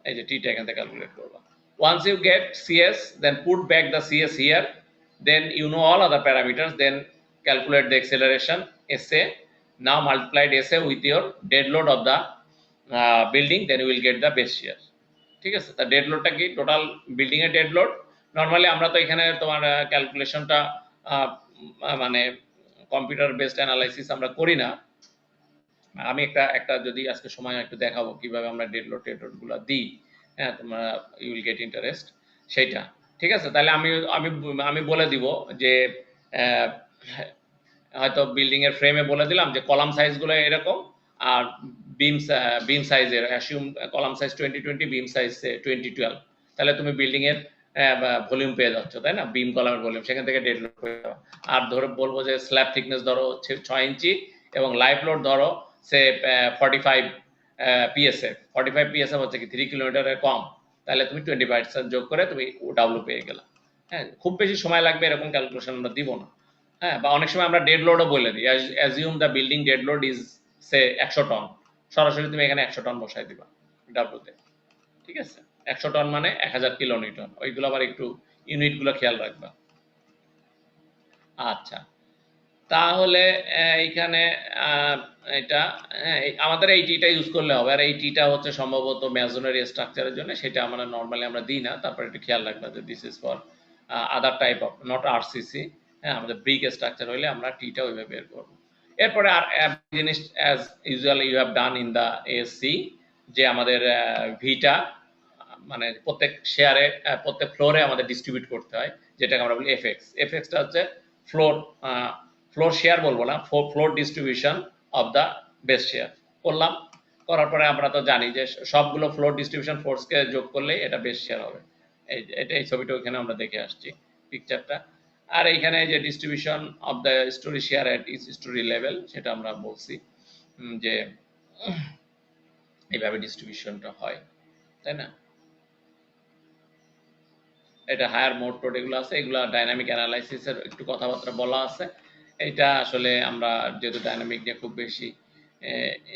Speaker 1: এই যে টিটা এখান থেকে ক্যালকুলেট করবা। Once you get CS, then put back the CS here, then you know all other parameters, then calculate the acceleration SA. Now multiplied SA with your dead load of the building, then you will get the base shear. ঠিক আছে, তা ডেড লোডটা কি? টোটাল বিল্ডিং এর ডেড লোড। নরমালি আমরা তো এখানে তোমার ক্যালকুলেশনটা মানে কম্পিউটার বেসড অ্যানালাইসিস আমরা করি না। আমি একটা যদি আজকে সময় একটু দেখাবো কিভাবে আমরা ডেড লোড গুলো দিই। হ্যাঁ, তোমরা ইউ উইল গেট ইন্টারেস্ট সেইটা। ঠিক আছে, তাহলে আমি আমি আমি বলে দিব যে হয়তো বিল্ডিং এর ফ্রেমে বলে দিলাম যে কলাম সাইজগুলো এরকম, আর বিম সাইজের অ্যাসিউম কলাম সাইজ 2020, বিম সাইজ 2012, তাহলে তুমি বিল্ডিং এর ভলিউম পেয়ে যাচ্ছ, তাই না? বিম কলামের ভলিউম, সেখান থেকে ডেড লোড পেয়ে যাবে। আর ধরো বলবো যে স্ল্যাব থিকনেস ধরো 6 ইঞ্চি এবং লাইভ লোড ধরো সে 45 পিএসএফ। 45 পিএসএফ হচ্ছে কি 3 কিলোমিটারের কম, তাহলে তুমি 20% যোগ করে তুমি ডাব্লু পেয়ে গেলা। হ্যাঁ, খুব বেশি সময় লাগবে এরকম ক্যালকুলেশন আমরা দিব না। হ্যাঁ, বা অনেক সময় আমরা ডেড লোডও বলে দিই, assume the building dead load is say 100 ton, সরাসরি তুমি এখানে 100 টন বসাই দিবা ডাব্লুতে। ঠিক আছে, 100 টন মানে 1000 কিলো নিউটন, ওইগুলো আবার একটু ইউনিটগুলো খেয়াল রাখবা। আচ্ছা, তাহলে এইখানে এটা আমাদের এই টিটা ইউজ করলে হবে। আর এই টিটা হচ্ছে সম্ভবত মেসোনারি স্ট্রাকচারের জন্য, সেটা আমরা নর্মালি আমরা দিই না। তারপর একটু খেয়াল রাখবা যে this is for other type of not RCC. হ্যাঁ, আমাদের ব্রিক স্ট্রাকচার হইলে আমরা টিটা ওইভাবে বের করবো। এরপরে আর জিনিস as usually you have done in the ASC, যে আমাদের ভিটা মানে প্রত্যেক শেয়ারে প্রত্যেক ফ্লোরে আমাদের ডিস্ট্রিবিউট করতে হয়, যেটাকে আমরা বলি এফএক্স। এফএক্সটা হচ্ছে ফ্লোর শেয়ার বলবো না, floor distribution of the base share করলাম। করার পরে আমরা তো জানি যে সবগুলো ফ্লোর ডিস্ট্রিবিউশন ফোর্সকে যোগ করলে এটা বেস শেয়ার হবে। এই ছবিটা ওইখানে আমরা দেখে আসছি পিকচারটা। আর এইখানে যে distribution of the storey shear at each storey level, সেটা আমরা বলছি যে এইভাবে ডিস্ট্রিবিউশনটা হয়, তাই না? এটা হায়ার মোড টোড এগুলো আছে, এগুলো ডাইনামিক অ্যানালাইসিসের একটু কথাবার্তা বলা আছে। এটা আসলে আমরা যেহেতু ডাইনামিক নিয়ে খুব বেশি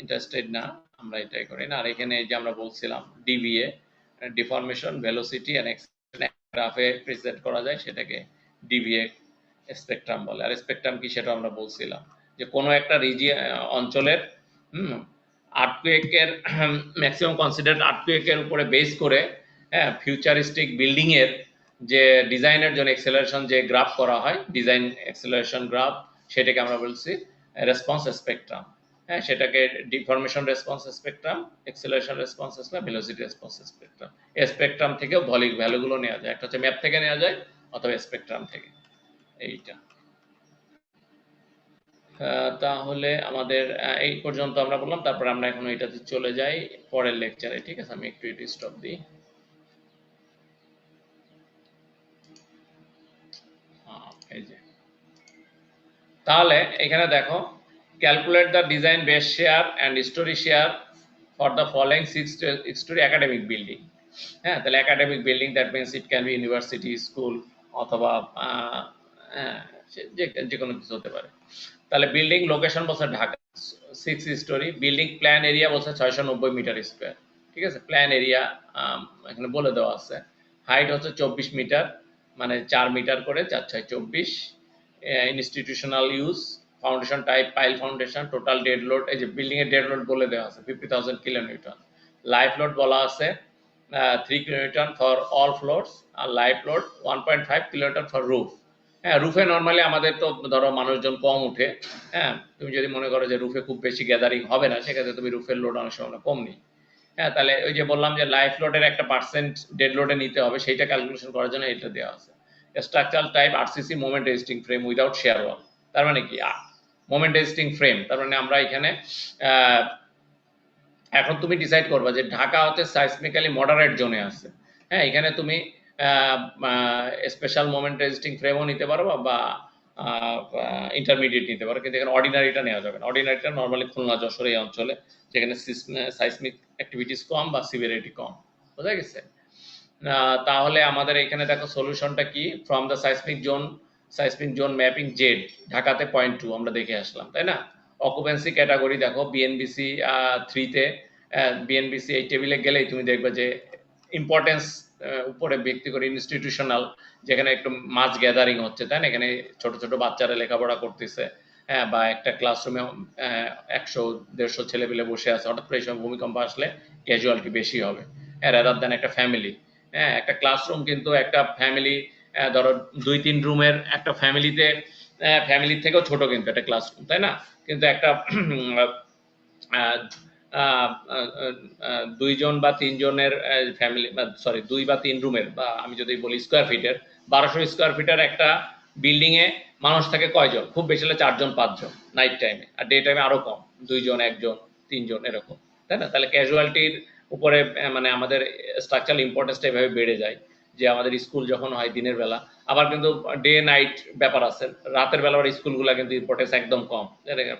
Speaker 1: ইন্টারেস্টেড না, আমরা এটাই করি না। আর এখানে যে আমরা বলছিলাম ডিভিএ, ডিফরমেশন, ভেলোসিটি এন্ড এক্সটেনশন গ্রাফে প্রেজেন্ট করা যায়, সেটাকে ডিভিএ স্পেকট্রাম বলে। আর স্পেকট্রাম কি সেটা আমরা বলছিলাম যে কোনো একটা অঞ্চলের আর্থকুয়েকের ম্যাক্সিমাম কনসিডার্ড আর্থকুয়েকের উপরে বেস করে ফিউচারিস্টিক বিল্ডিং এর যে ডিজাইনের জন্য এক্সেলারেশন যে গ্রাফ করা হয়, ডিজাইন এক্সেলারেশন গ্রাফ, সেটাকে আমরা বলছি রেসপন্স স্পেকট্রাম। হ্যাঁ, সেটাকে deformation response spectrum, acceleration response spectrum, velocity response spectrum. এই স্পেকট্রাম থেকেও ভ্যালুগুলো নেওয়া যায়, একটা হচ্ছে ম্যাপ থেকে নেওয়া যায় অথবা স্পেকট্রাম থেকে। এইটা তাহলে আমাদের এই পর্যন্ত আমরা বললাম। তারপর আমরা এখন এটাতে চলে যাই পরের লেকচারে। ঠিক আছে, আমি একটু স্টপ দিই। তাহলে এখানে দেখো, calculate the design base share and story share for the following 6 story academic building. হ্যাঁ, তাহলে academic building that means it can be university, school অথবা যে কোনো কিছু হতে পারে। তাহলে বিল্ডিং লোকেশন বলছে Dhaka, 6 story. Building plan area বলছে 690 মিটার স্কোয়ার। ঠিক আছে, প্ল্যান এরিয়া এখানে বলে দেওয়া আছে। হাইট হচ্ছে 24 মিটার, মানে 4 মিটার করে, 4 6 24। Institutional use, foundation type pile foundation. Total dead load, এই যে বিল্ডিং এর ডেড লোড বলে দেওয়া আছে 50,000 কিলো নিউটন। লাইফ লোড বলা আছে 3 kilo newton for all floors, আর life load 1.5 kilo newton for roof. হ্যাঁ, রুফে নর্মালি আমাদের তো ধরো মানুষজন কম উঠে। হ্যাঁ, তুমি যদি মনে করো যে রুফে খুব বেশি গ্যাদারিং হবে না, সেক্ষেত্রে তুমি রুফের লোড অনেক সময় কম নিই। হ্যাঁ, তাহলে ওই যে বললাম যে লাইফ লোডের একটা পার্সেন্ট ডেড লোডে নিতে হবে, সেইটা ক্যালকুলেশন করার জন্য এটা দেওয়া আছে। Structural type RCC moment resisting frame without shear wall. তার মানে কি মোমেন্ট রেজিস্টিং ফ্রেম? তার মানে আমরা এখানে এখন তুমি ডিসাইড করবা যে ঢাকা হচ্ছে সাইসমিক্যালি মডারেট জোনে আছে। হ্যাঁ, এখানে তুমি স্পেশাল মোমেন্ট রেজিস্টিং ফ্রেমও নিতে পারো বা ইন্টারমিডিয়েট নিতে পারো, কিন্তু এখানে অর্ডিনারিটা নেওয়া যাবে না। অর্ডিনারিটা নর্মালি খুলনা যশোর এই অঞ্চলে, যেখানে সাইসমিক অ্যাক্টিভিটিস কম বা সিভিয়ারিটি কম। বোঝা গেছে? তাহলে আমাদের এখানে দেখো সলিউশনটা কি। From the seismic zone mapping Z, ঢাকাতে 0.2 আমরা দেখে আসলাম, তাই না? অকুপেন্সি ক্যাটাগরি দেখো বিএনবিসি 3 তে, বিএনবিসি এই টেবিলে গেলেই তুমি দেখবে যে ইম্পর্টেন্স উপরে ব্যক্তি করে ইনস্টিটিউশনাল, যেখানে একটু মাস গ্যাদারিং হচ্ছে, তাই না? এখানে ছোট ছোট বাচ্চারা লেখাপড়া করতেছে, হ্যাঁ, বা একটা ক্লাসরুমে 100-150 ছেলেপিলে বসে আছে, হঠাৎ করে এই সময় ভূমিকম্প আসলে ক্যাজুয়ালিটি বেশি হবে, হ্যাঁ, রাদার দেন একটা ফ্যামিলি। হ্যাঁ, একটা ক্লাসরুম কিন্তু একটা ফ্যামিলি, ধরো 2-3 রুমের একটা ফ্যামিলিতে, ফ্যামিলির থেকেও ছোট কিন্তু একটা ক্লাসরুম, তাই না? কিন্তু একটা আহ, আহ, আহ, আহ, 2 জন বা 3 জনের ফ্যামিলি, সরি 2 বা 3 রুমের, বা আমি যদি বলি স্কোয়ার ফিটের, 1200 স্কোয়ার ফিটের একটা বিল্ডিং এ মানুষ থাকে কয়জন? খুব বেশি হলে 4-5 জন নাইট টাইমে, আর ডে টাইমে আরো কম, 2 জন, 1 জন, 3 জন এরকম, তাই না? তাহলে ক্যাজুয়ালিটির উপরে মানে আমাদের স্ট্রাকচারাল ইম্পর্টেন্সটা এভাবে বেড়ে যায়, যে আমাদের স্কুল যখন হয় দিনের বেলা, আবার কিন্তু ডে নাইট ব্যাপার আছে, রাতের বেলা আবার স্কুলগুলো কিন্তু ইম্পর্টেন্স একদম কম,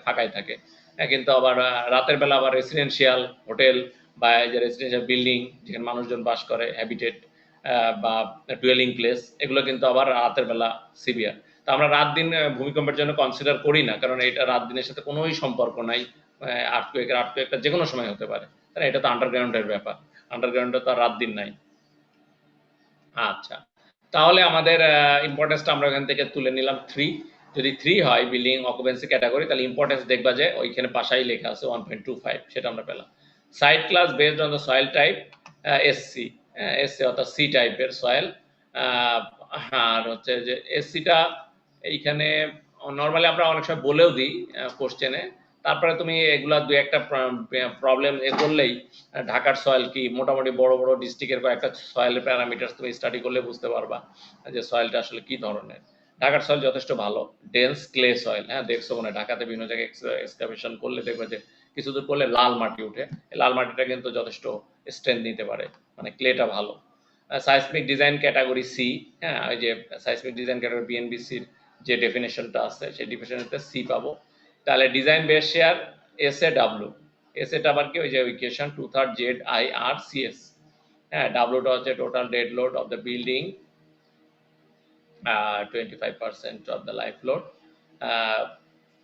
Speaker 1: ফাঁকাই থাকে। হ্যাঁ, কিন্তু আবার রাতের বেলা আবার রেসিডেন্সিয়াল হোটেল বা এই যে রেসিডেন্সিয়াল বিল্ডিং যেখানে মানুষজন বাস করে, হ্যাবিটেড বা ডুয়েলিং প্লেস, এগুলো কিন্তু আবার রাতের বেলা সিভিয়ার। তো আমরা রাত দিন ভূমিকম্পের জন্য কনসিডার করি না, কারণ এটা রাত দিনের সাথে কোনোই সম্পর্ক নাই। আর্থকুয়েকটা যে কোনো সময় হতে পারে, তাই এটা তো আন্ডারগ্রাউন্ডের ব্যাপার, আন্ডারগ্রাউন্ডে তো আর রাত দিন নাই। আচ্ছা, তাহলে আমাদের ইম্পর্টেন্সটা আমরা এখান থেকে তুলে নিলাম 3। যদি 3 হয় বিল্ডিং অকুপেন্সি ক্যাটাগরি, তাহলে ইম্পর্টেন্স দেখবা যে ওইখানে পাশাই লেখা আছে 1.25, সেটা আমরা পেলাম। Site class based on the soil type, SC, SC অর্থাৎ সি টাইপের সয়েল। আর হচ্ছে যে এসসিটা এইখানে নর্মালি আমরা অনেক সময় বলেও দিই কোশ্চেনে, তারপরে তুমি এগুলা 2-একটা প্রবলেম করলেই ঢাকার সয়েল কি, মোটামুটি বড় বড় ডিস্ট্রিক্টের কয়েকটা সয়েলের প্যারামিটার তুমি স্টাডি করলে বুঝতে পারবা যে সয়েলটা আসলে কি ধরনের। ঢাকার সয়েল যথেষ্ট ভালো, ডেন্স ক্লে সয়েল। হ্যাঁ, দেখছো মনে ঢাকাতে বিভিন্ন জায়গায় এক্সকাভেশন করলে দেখবে যে কিছু দূর করলে লাল মাটি উঠে, এই লাল মাটিটা কিন্তু যথেষ্ট স্ট্রেংথ নিতে পারে, মানে ক্লেটা ভালো। সাইসমিক ডিজাইন ক্যাটাগরি সি, হ্যাঁ, ওই যে সাইসমিক ডিজাইন ক্যাটাগরি বিএনবিসির যে ডেফিনেশনটা আছে সেই ডেফিনেশনতে সি পাবো। তাহলে design base shear S A W, S এটা আবার কি, ওই যে equation 2/3 Z I R C S. হ্যাঁ, ডাব্লুটা হচ্ছে total dead load of the building, 25% of the life load,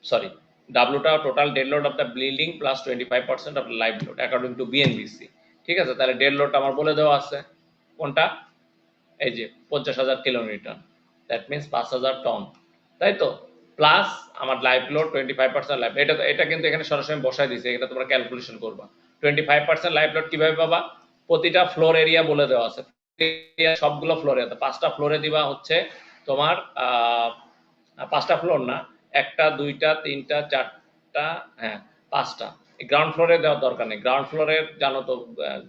Speaker 1: sorry, ডাব্লুটা total dead load of the building plus 25% of life load according to BNBC. ঠিক আছে, তাহলে ডেড লোডটা আমার বলে দেওয়া আছে কোনটা, এই যে 50,000 কিলোনিউটন, দ্যাট মিনস 5,000 টন, তাই তো, প্লাস আমার লাইফ লোড 25% লাইফ, এটা কিন্তু এখানে সরাসরি বসাই দিয়েছে, এটা তোমরা ক্যালকুলেশন করবা। 25% লাইফ লোড কিভাবে পাবা? প্রতিটা ফ্লোর এরিয়া বলে দেওয়া আছে, সবগুলো ফ্লোরে, 5টা ফ্লোরে দিবা হচ্ছে তোমার 5টা ফ্লোর না, 1টা 2টা 3টা 4টা, হ্যাঁ 5টা। গ্রাউন্ড ফ্লোরে দেওয়ার দরকার নেই, গ্রাউন্ড ফ্লোরের জানো তো,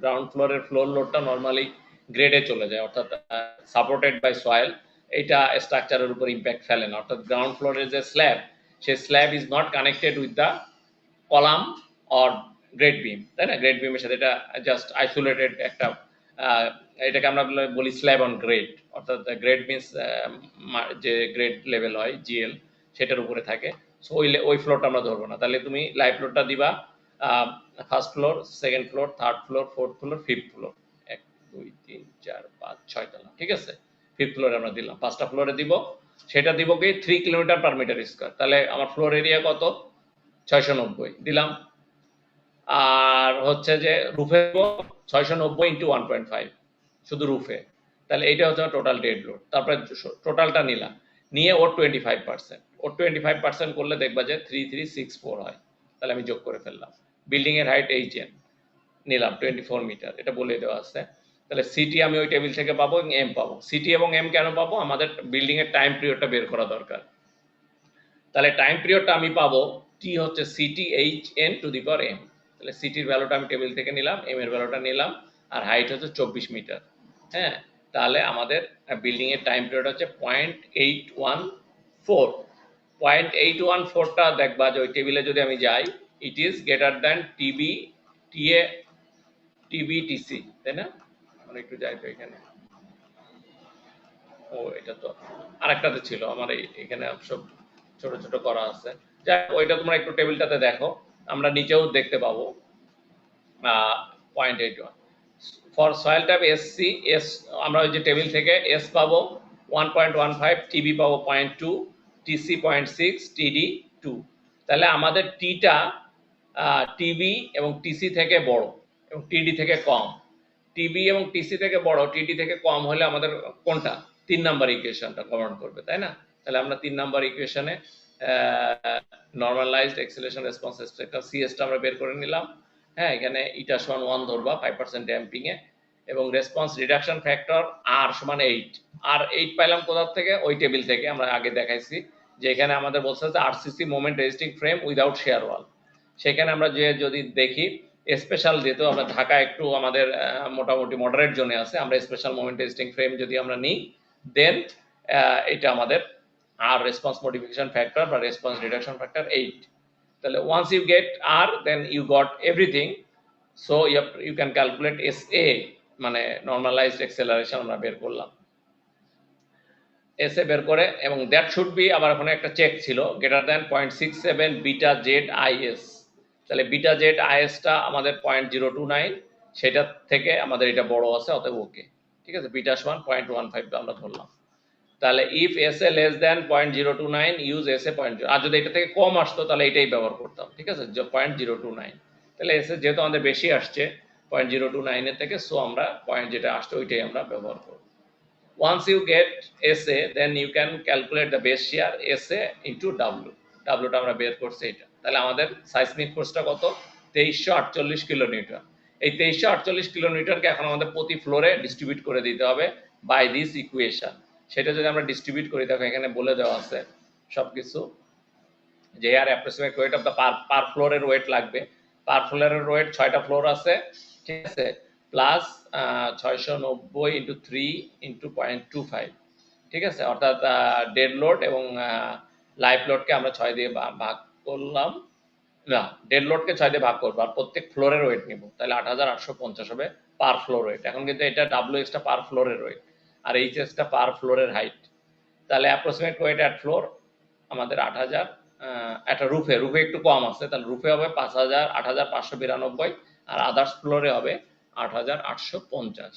Speaker 1: গ্রাউন্ড ফ্লোরের ফ্লোর লোডটা নর্মালি গ্রেডে চলে যায়, অর্থাৎ সাপোর্টেড বাই সয়েল, এটা স্ট্রাকচারের উপর ইম্প্যাক্ট ফেলে না, অর্থাৎ গ্রাউন্ড ফ্লোরের যে স্ল্যাব, সেই slab is not connected with the column or grade beam, তাই না? গ্রেড বিমের সাথে এটা জাস্ট আইসোলেটেড একটা, এটাকে আমরা বলি স্ল্যাব অন গ্রেড, অর্থাৎ গ্রেড মিনস যে গ্রেড লেভেল হয় জিএল, সেটার উপরে থাকে। সো ওই ফ্লোরটা আমরা ধরবো না, তাহলে তুমি লাইভ ফ্লোরটা দিবা first floor, second floor, third floor, fourth floor, fifth floor, 1 2 3 4 5 6 তলা, ঠিক আছে? ফিফথ ফ্লোরে আমরা দিলাম, 5টা ফ্লোরে দিব, সেটা দিব কি 3 কিলোমিটার পার মিটার স্কোয়ার, তাহলে আমার ফ্লোর এরিয়া কত? 690 দিলাম। আর হচ্ছে যে রুফে 690 ইন্টু 1.5 শুধু রুফে, তাহলে এইটা হচ্ছে টোটাল ডেড লোড। তারপরে টোটালটা নিলাম, নিয়ে ওর 25%, ওর 25% করলে দেখবা যে 3364 হয়, তাহলে আমি যোগ করে ফেললাম। বিল্ডিং এর হাইট এইচএন নিলাম 24 মিটার, এটা বলে দেওয়া আছে। তাহলে সিটি আমি ওই টেবিল থেকে পাবো এবং এম পাবো। সিটি এবং এম কেন পাবো? আমাদের বিল্ডিং এর টাইম পিরিয়ডটা বের করা দরকার। তাহলে টাইম পিরিয়ডটা আমি পাবো, টি হচ্ছে CT H N to the power M. তাহলে সিটির ভ্যালুটা আমি টেবিল থেকে নিলাম, এম এর ভ্যালুটা নিলাম, আর হাইট হচ্ছে 24 মিটার। হ্যাঁ, তাহলে আমাদের বিল্ডিং এর টাইম পিরিয়ড হচ্ছে 0.814। 0.814টা দেখবা যে ওই টেবিলে যদি আমি যাই, it is greater than TB TA TB TC, তাই না? মানে একটু যাই তো এখানে, ও এটা তো আরেকটাতে ছিল আমার, এখানে সব ছোট ছোট করা আছে, যাই ওইটা তোমরা একটু টেবিলটাতে দেখো, আমরা নিচেও দেখতে পাবো 0.81 for soil type SC. S আমরা ওই যে টেবিল থেকে এস পাবো 1.15, টিবি পাবো 0.2, টিসি 0.6, টিডি 2। তাহলে আমাদের টিটা টিবি এবং টিসি থেকে বড় এবং টিডি থেকে কম, টিবি এবং টিসি থেকে বড়, টিডি থেকে কম হলে আমাদের কোনটা 3 নাম্বার ইকুয়েশনটা কমান্ড করবে, তাই না? তাহলে আমরা 3 নাম্বার ইকুয়েশনে নরমালাইজড অ্যাক্সিলারেশন রেসপন্স একটা সিএসটা আমরা বের করে নিলাম। হ্যাঁ, এখানে ইটা সমান 1 ধরবা 5% ড্যাম্পিং এ, এবং রেসপন্স রিডাকশন ফ্যাক্টর আর সমান 8। আর 8 পাইলাম কোথা থেকে? ওই টেবিল থেকে আমরা আগে দেখাইছি যে এখানে আমাদের বলছে যে RCC moment resisting frame without shear wall. সেখানে আমরা যে যদি দেখি স্পেশাল, যেহেতু আমরা ঢাকা একটু আমাদের মোটামুটি মডারেট জোনে আছে, আমরা স্পেশাল মোমেন্ট রেজিস্টিং ফ্রেম যদি আমরা নিই, দেন এটা আমাদের আর রেসপন্স মডিফিকেশন ফ্যাক্টর বা রেসপন্স রিডাকশন ফ্যাক্টর 8। তাহলে once you get R, then you got everything. So you can calculate SA, মানে নরমালাইজড অ্যাক্সেলারেশন আমরা বের করলাম। এসএ বের করে, এবং দ্যাট শুড বি, আবার ওখানে একটা চেক ছিল, greater than 0.67 beta Z is. তাহলে বিটা জেড আইএসটা আমাদের 0.029, সেটা থেকে আমাদের এটা বড় আছে, অতএব ওকে। ঠিক আছে, বিটা সমান 0.15 আমরা ধরলাম। তাহলে if SA less than 0.029 use SA 0.0, আর যদি এটা থেকে কম আসতো তাহলে এটাই ব্যবহার করতাম। ঠিক আছে, 0.029। তাহলে এসএ যেহেতু আমাদের বেশি আসছে 0.029 এর থেকে, সো আমরা পয়েন্ট যেটা আসছে ওইটাই আমরা ব্যবহার করব। Once you get SA, then you can calculate the base shear SA into W. W টা আমরা বের করছি এটা। তাহলে আমাদের সাইসমিক ফোর্সটা কত? 2348 কিলোনিউটন। এই 2348 কিলোনিউটনকে এখন আমাদের প্রতি ফ্লোরে ডিস্ট্রিবিউট করে দিতে হবে বাই দিস ইকুয়েশন। সেটা যদি আমরা ডিস্ট্রিবিউট করি, দেখো এখানে বলে দেওয়া আছে সবকিছু, যে আর অ্যাপ্রক্সিমেট ওয়েট অফ দ্য পার ফ্লোরের ওয়েট লাগবে। পার ফ্লোরের ওয়েট 6টা ফ্লোর আছে, ঠিক আছে, প্লাস 690 ইন্টু 3 ইন্টু 0.25, ঠিক আছে, অর্থাৎ ডেড লোড এবং লাইভ লোডকে আমরা 6 দিয়ে ভাগ করলাম, না, ডেড লোডকে 6 দিয়ে ভাগ করবো, আর প্রত্যেক ফ্লোরের ওয়েট নিব, তাহলে 8850 হবে পার ফ্লোর ওয়েট। এখন কিন্তু এটা ডাব্লিউএক্সটা পার ফ্লোরের ওয়েট, আর এইচএসটা পার ফ্লোরের হাইট। তাহলে অ্যাপ্রক্সিমেট ওয়েট অ্যাট ফ্লোর আমাদের 8000, একটা রুফে একটু কম আছে, তাহলে রুফে হবে 8592, আর আদার্স ফ্লোরে হবে 8850।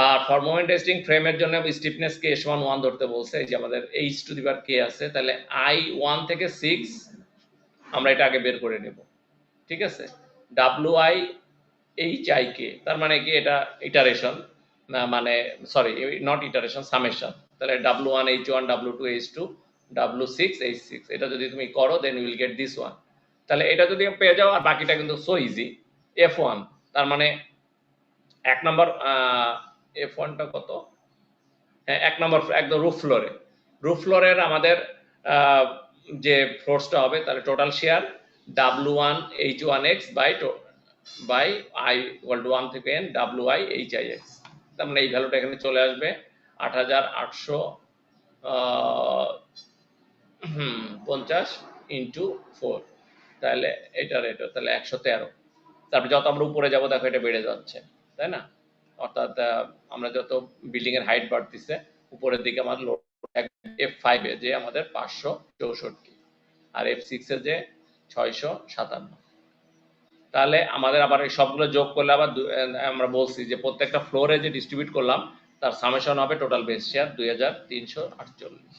Speaker 1: আর ফর মোমেন্ট টেস্টিং ফ্রেমের জন্য স্টিফনেস কে সমান 1 ধরতে বলছে, এই যে আমাদের h two the power k আছে, তাহলে i 1 থেকে 6 আমরা এটা আগে বের করে নেব। ঠিক আছে, wi hik, তার মানে কি এটা ইটারেশন, মানে সরি নট ইটারেশন, সামেশন। তাহলে w1 h1 w2 h2 w6 h6, এটা যদি তুমি করো then you will get this one. তাহলে এটা যদি পেয়ে যাও, আর বাকিটা কিন্তু সো ইজি। f1 তার মানে 1 নম্বর, f1টা কত? হ্যাঁ, 1 নম্বর একদম রুফ ফ্লোরের আমাদের যে ফোর্সটা হবে, তাহলে total shear w1 h1x by i equal to 1 থেকে n wi hix। তার মানে এই ভ্যালুটা এখানে চলে আসবে 8850 ইন্টু 4, তাহলে এটার তাহলে 113। তারপরে যত আমরা উপরে যাবো দেখো এটা বেড়ে যাচ্ছে, তাই না? অর্থাৎ আমরা যত বিল্ডিং এর হাইট বাড়তেছে, উপরের দিকে আমাদের লোড F5 এ যে আমাদের 564, আর F6 এ যে 657। তাহলে আমাদের আবার এই সবগুলো যোগ করলে আবার আমরা বলছি যে প্রত্যেকটা ফ্লোরে যে ডিস্ট্রিবিউট করলাম তার সামেশন হবে টোটাল বেস শেয়ার 2348।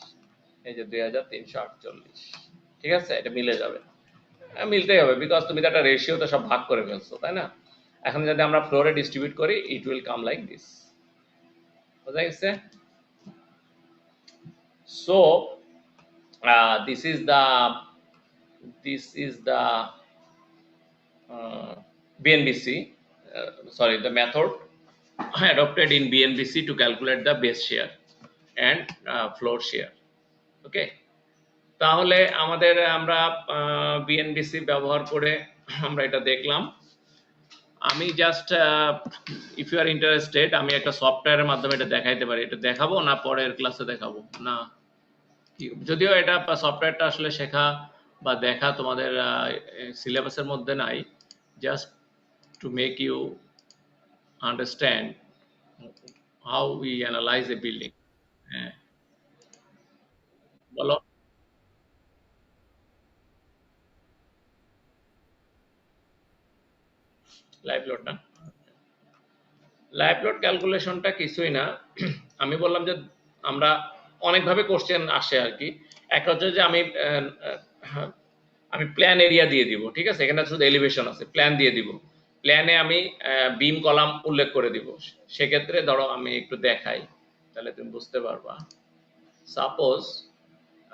Speaker 1: এই যে 2348, ঠিক আছে, এটা মিলে যাবে, মিলতেই হবে, বিকজ তুমি তো একটা রেশিওতে সব ভাগ করে ফেলছো, তাই না? এখন যদি আমরা ফ্লোরে ডিস্ট্রিবিউট করি, it will come like this. বোঝা গেছে? So this is the BNBC, the method adopted in BNBC to calculate the base shear and floor shear. Okay, তাহলে আমাদের আমরা BNBC ব্যবহার করে আমরা এটা দেখলাম। আমি just if you are interested, আমি একটা সফটওয়্যারের মাধ্যমে এটা দেখাইতে পারি। এটা দেখাবো না পরের ক্লাসে দেখাবো না? যদিও এটা সফটওয়্যারটা আসলে শেখা বা দেখা তোমাদের সিলেবাসের মধ্যে নাই, just to make you understand how we analyse a building. হ্যাঁ, বলো। লাইভ লোড না, লাইভ লোড ক্যালকুলেশনটা কিছুই না। আমি বললাম যে আমরা অনেকভাবে কোশ্চেন আসে আর কি। একটা হচ্ছে যে আমি প্ল্যান এরিয়া দিয়ে দিব, ঠিক আছে, এখানে শুধু এলিভেশন আছে, প্ল্যান দিয়ে দিব প্ল্যানে আমি বিম কলাম উল্লেখ করে দিব। সেক্ষেত্রে ধরো আমি একটু দেখাই, তাহলে তুমি বুঝতে পারবা। সাপোজ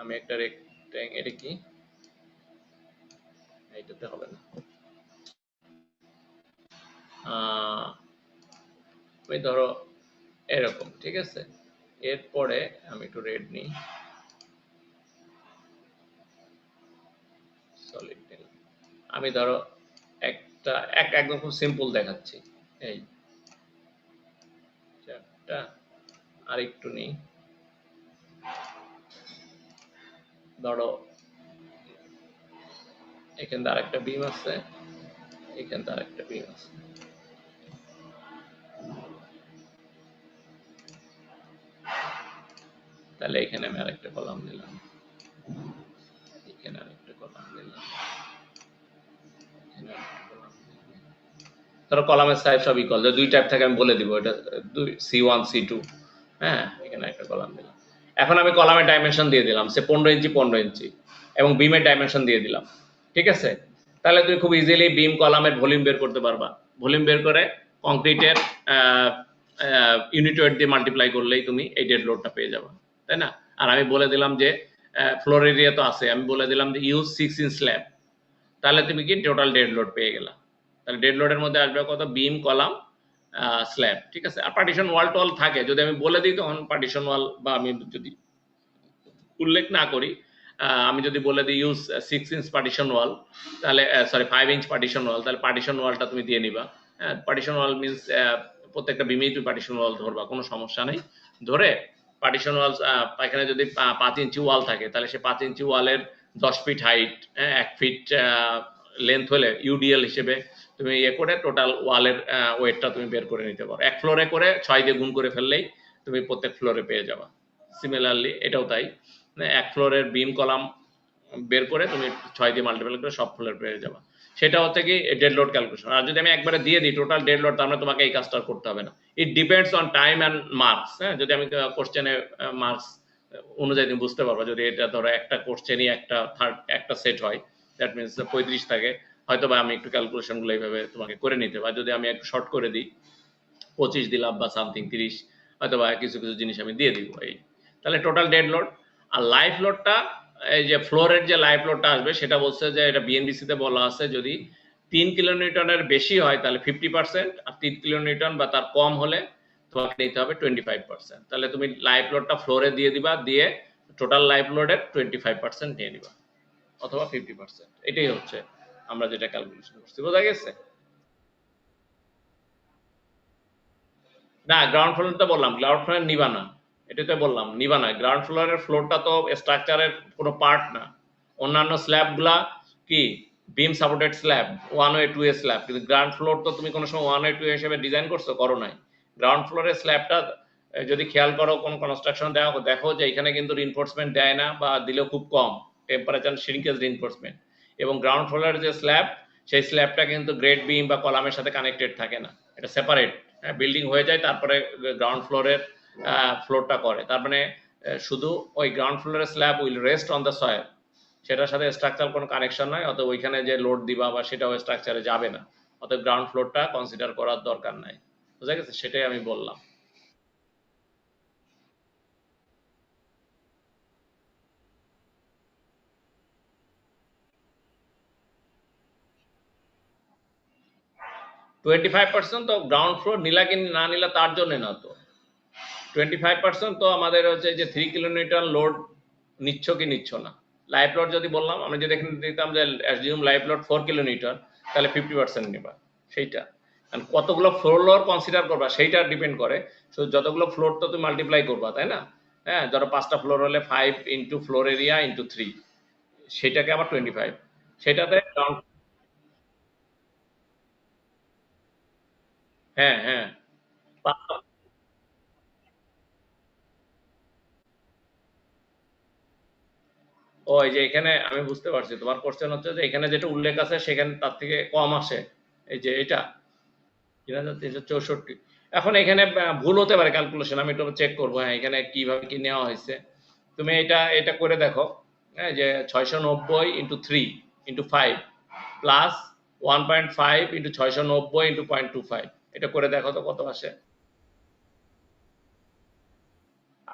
Speaker 1: আমি একটা এটা কি, এইটাতে হবে না, ওই ধরো এরকম, ঠিক আছে। এরপরে আমি একটু রেড নিই, সলিড নিলাম। আমি ধরো একদম খুব সিম্পল দেখাচ্ছি, এই একটা আর একটু নিই, ধরো এখান থেকে আরেকটা বিম আছে, এখান থেকে আরেকটা বিম আছে, তাহলে এখানে আমি আরেকটা কলাম দিলাম, এখানে আরেকটা কলাম দিলাম, এখানে আরেকটা কলাম দিলাম। ধরো কলামের সাইজ সব ইকুয়াল, যে দুই টাইপ থাকে আমি বলে দিব, এটা C1 C2, হ্যাঁ, এখানে একটা কলাম দিলাম। এখন আমি কলামের ডাইমেনশন দিয়ে দিলাম, সে 15 ইঞ্চি 15 ইঞ্চি, এবং বিমের ডাইমেনশন দিয়ে দিলাম, ঠিক আছে। তাহলে তুমি খুব ইজিলি বিম কলামের ভলিউম বের করতে পারবা। ভলিউম বের করে কংক্রিটের ইউনিট ওয়েট দিয়ে মাল্টিপ্লাই করলেই তুমি এই ডেড লোডটা পেয়ে যাবে, তাই না। আর আমি বলে দিলাম যে ফ্লোর এরিয়া তো আছে, আমি বলে দিলাম যে ইউজ 6 ইঞ্চ স্ল্যাব, তাহলে তুমি কি টোটাল ডেড লোড পেয়ে গেলা। তাহলে ডেড লোডের মধ্যে আসবে কত, বিম কলাম স্ল্যাব, ঠিক আছে। আর পার্টিশন ওয়াল টল থাকে, যদি আমি বলে দিই তখন পার্টিশন ওয়াল, বা আমি যদি উল্লেখ না করি, আমি যদি বলে দিই ইউজ 6 ইঞ্চ পার্টিশন ওয়াল, তাহলে সরি 5 ইঞ্চ পার্টিশন ওয়াল, তাহলে পার্টিশন ওয়ালটা তুমি দিয়ে নিবা। হ্যাঁ, পার্টিশন ওয়াল মিনস প্রত্যেকটা বিমেই তুমি পার্টিশন ওয়াল ধরবা, কোনো সমস্যা নেই। ধরে পার্টিশন ওয়াল, এখানে যদি 5 ইঞ্চি ওয়াল থাকে, তাহলে সে 5 ইঞ্চি ওয়ালের 10 ফিট হাইট, 1 ফিট লেন্থ হলে ইউডিএল হিসেবে তুমি ইয়ে করে টোটাল ওয়ালের ওয়েটটা তুমি বের করে নিতে পারো। এক ফ্লোরে করে 6 দিয়ে গুণ করে ফেললেই তুমি প্রত্যেক ফ্লোরে পেয়ে যাবা। সিমিলারলি এটাও তাই, এক ফ্লোরের বিম কলাম বের করে তুমি 6 দিয়ে মাল্টিপ্লাই করে সব ফ্লোরে পেয়ে যাবা। সেটা হচ্ছে কি ডেড লোড ক্যালকুলেশন। আর যদি আমি একবারে দিয়ে দিই টোটাল ডেড লোড, তাহলে তোমাকে এই কাজটা করতে হবে না। It depends on time and marks. হ্যাঁ, যদি আমি কোশ্চেনে মার্কস অনুযায়ী তুমি বুঝতে পারবা। যদি এটা ধরো একটা কোশ্চেনই একটা সেট হয়, দ্যাট মিনস 35 থাকে, হয়তো বা আমি একটু ক্যালকুলেশনগুলো এইভাবে তোমাকে করে নিতে পারি। যদি আমি একটু শর্ট করে দিই, 25 দিলাম বা সামথিং 30, হয়তো বা কিছু কিছু জিনিস আমি দিয়ে দিব। এই তাহলে টোটাল ডেড লোড। আর লাইফ লোডটা, এই যে ফ্লোরের যে লাইফ লোডটা আসবে, সেটা বলছে যে এটা বিএনবিসিতে বলা আছে, যদি 3 কিলোনিউটনের বেশি হয় তাহলে 50%, আর 3 কিলোনিউটন বা তার কম হলে তোমাকে নিতে হবে 25%। তাহলে তুমি লাইফ লোডটা ফ্লোরে দিয়ে দিবা, দিয়ে টোটাল লাইফ লোডের 25% নিয়ে নিবা, অথবা 50%। এটাই হচ্ছে আমরা যেটা ক্যালকুলেশন করছি। বোঝা গেছে? না, গ্রাউন্ড ফ্লোর তো বললাম, গ্রাউন্ড ফ্লোর নিবা না, এটাই তো বললাম নিবা না। গ্রাউন্ড ফ্লোরের ফ্লোরটা তো স্ট্রাকচারের কোনো পার্ট না। অন্যান্য স্ল্যাবগুলা কি beam supported slab, 1 way 2 way slab, কিন্তু গ্রাউন্ড ফ্লোর তো তুমি কোনো সময় 1 ওয়ে 2 ওয়ে হিসেবে ডিজাইন করছো, করো নাই। গ্রাউন্ড ফ্লোরের স্ল্যাবটা যদি খেয়াল করো কোন কনস্ট্রাকশন দেওয়া, দেখো যে এখানে কিন্তু রিনফোর্সমেন্ট দেয় না, বা দিলেও খুব কম, টেম্পারেচার শ্রিঙ্কেজ রিনফোর্সমেন্ট। এবং গ্রাউন্ড ফ্লোরের যে স্ল্যাব, সেই স্ল্যাবটা কিন্তু গ্রেড বিম বা কলামের সাথে কানেক্টেড থাকে না, এটা সেপারেট। বিল্ডিং হয়ে যায় তারপরে গ্রাউন্ড ফ্লোরের ফ্লোরটা করে, তার মানে শুধু ওই গ্রাউন্ড ফ্লোরের slab will rest on the soil, সেটার সাথে স্ট্রাকচার কোনো কানেকশন নাই, অতএব ওইখানে যে লোড দিবা বা সেটাও স্ট্রাকচারে যাবে না, অতএব গ্রাউন্ড ফ্লোরটা কনসিডার করার দরকার নাই। বুঝা গেছে? সেটাই আমি বললাম। 25% তো গ্রাউন্ড ফ্লোর নিলা কি না নিলা তার জন্য না তো। 25% তো আমাদের হচ্ছে যে 3 কিলোমিটার লোড নিচ্ছ কি নিচ্ছ না। লাইফ লোড যদি বললাম, আমি যদি এখানে দিতাম যে অ্যাজিউম লাইফ লোড 4 কিলোমিটার, তাহলে 50% নিবা সেইটা। কতগুলো ফ্লোর কনসিডার করবা সেইটা ডিপেন্ড করে। যতগুলো ফ্লোর তো তুমি মাল্টিপ্লাই করবা, তাই না। হ্যাঁ, ধরো 5টা ফ্লোর হলে 5 ইন্টু ফ্লোর এরিয়া ইন্টু 3, সেটাকে আবার 25, সেটাতে হ্যাঁ হ্যাঁ। ও, এই যে এখানে আমি বুঝতে পারছি তোমার কোশ্চেন হচ্ছে যে এখানে যেটা উল্লেখ আছে সেখানে তার থেকে কম আসে, এই যে এটা 3364। এখন এখানে ভুল হতে পারে ক্যালকুলেশন, আমি একটু চেক করবো। হ্যাঁ, এখানে কিভাবে কি নেওয়া হয়েছে, তুমি এটা এটা করে দেখো। হ্যাঁ, যে 690 into 3 into 5 plus 1.5 into 690 into 0.25, এটা করে দেখো তো কত আসে।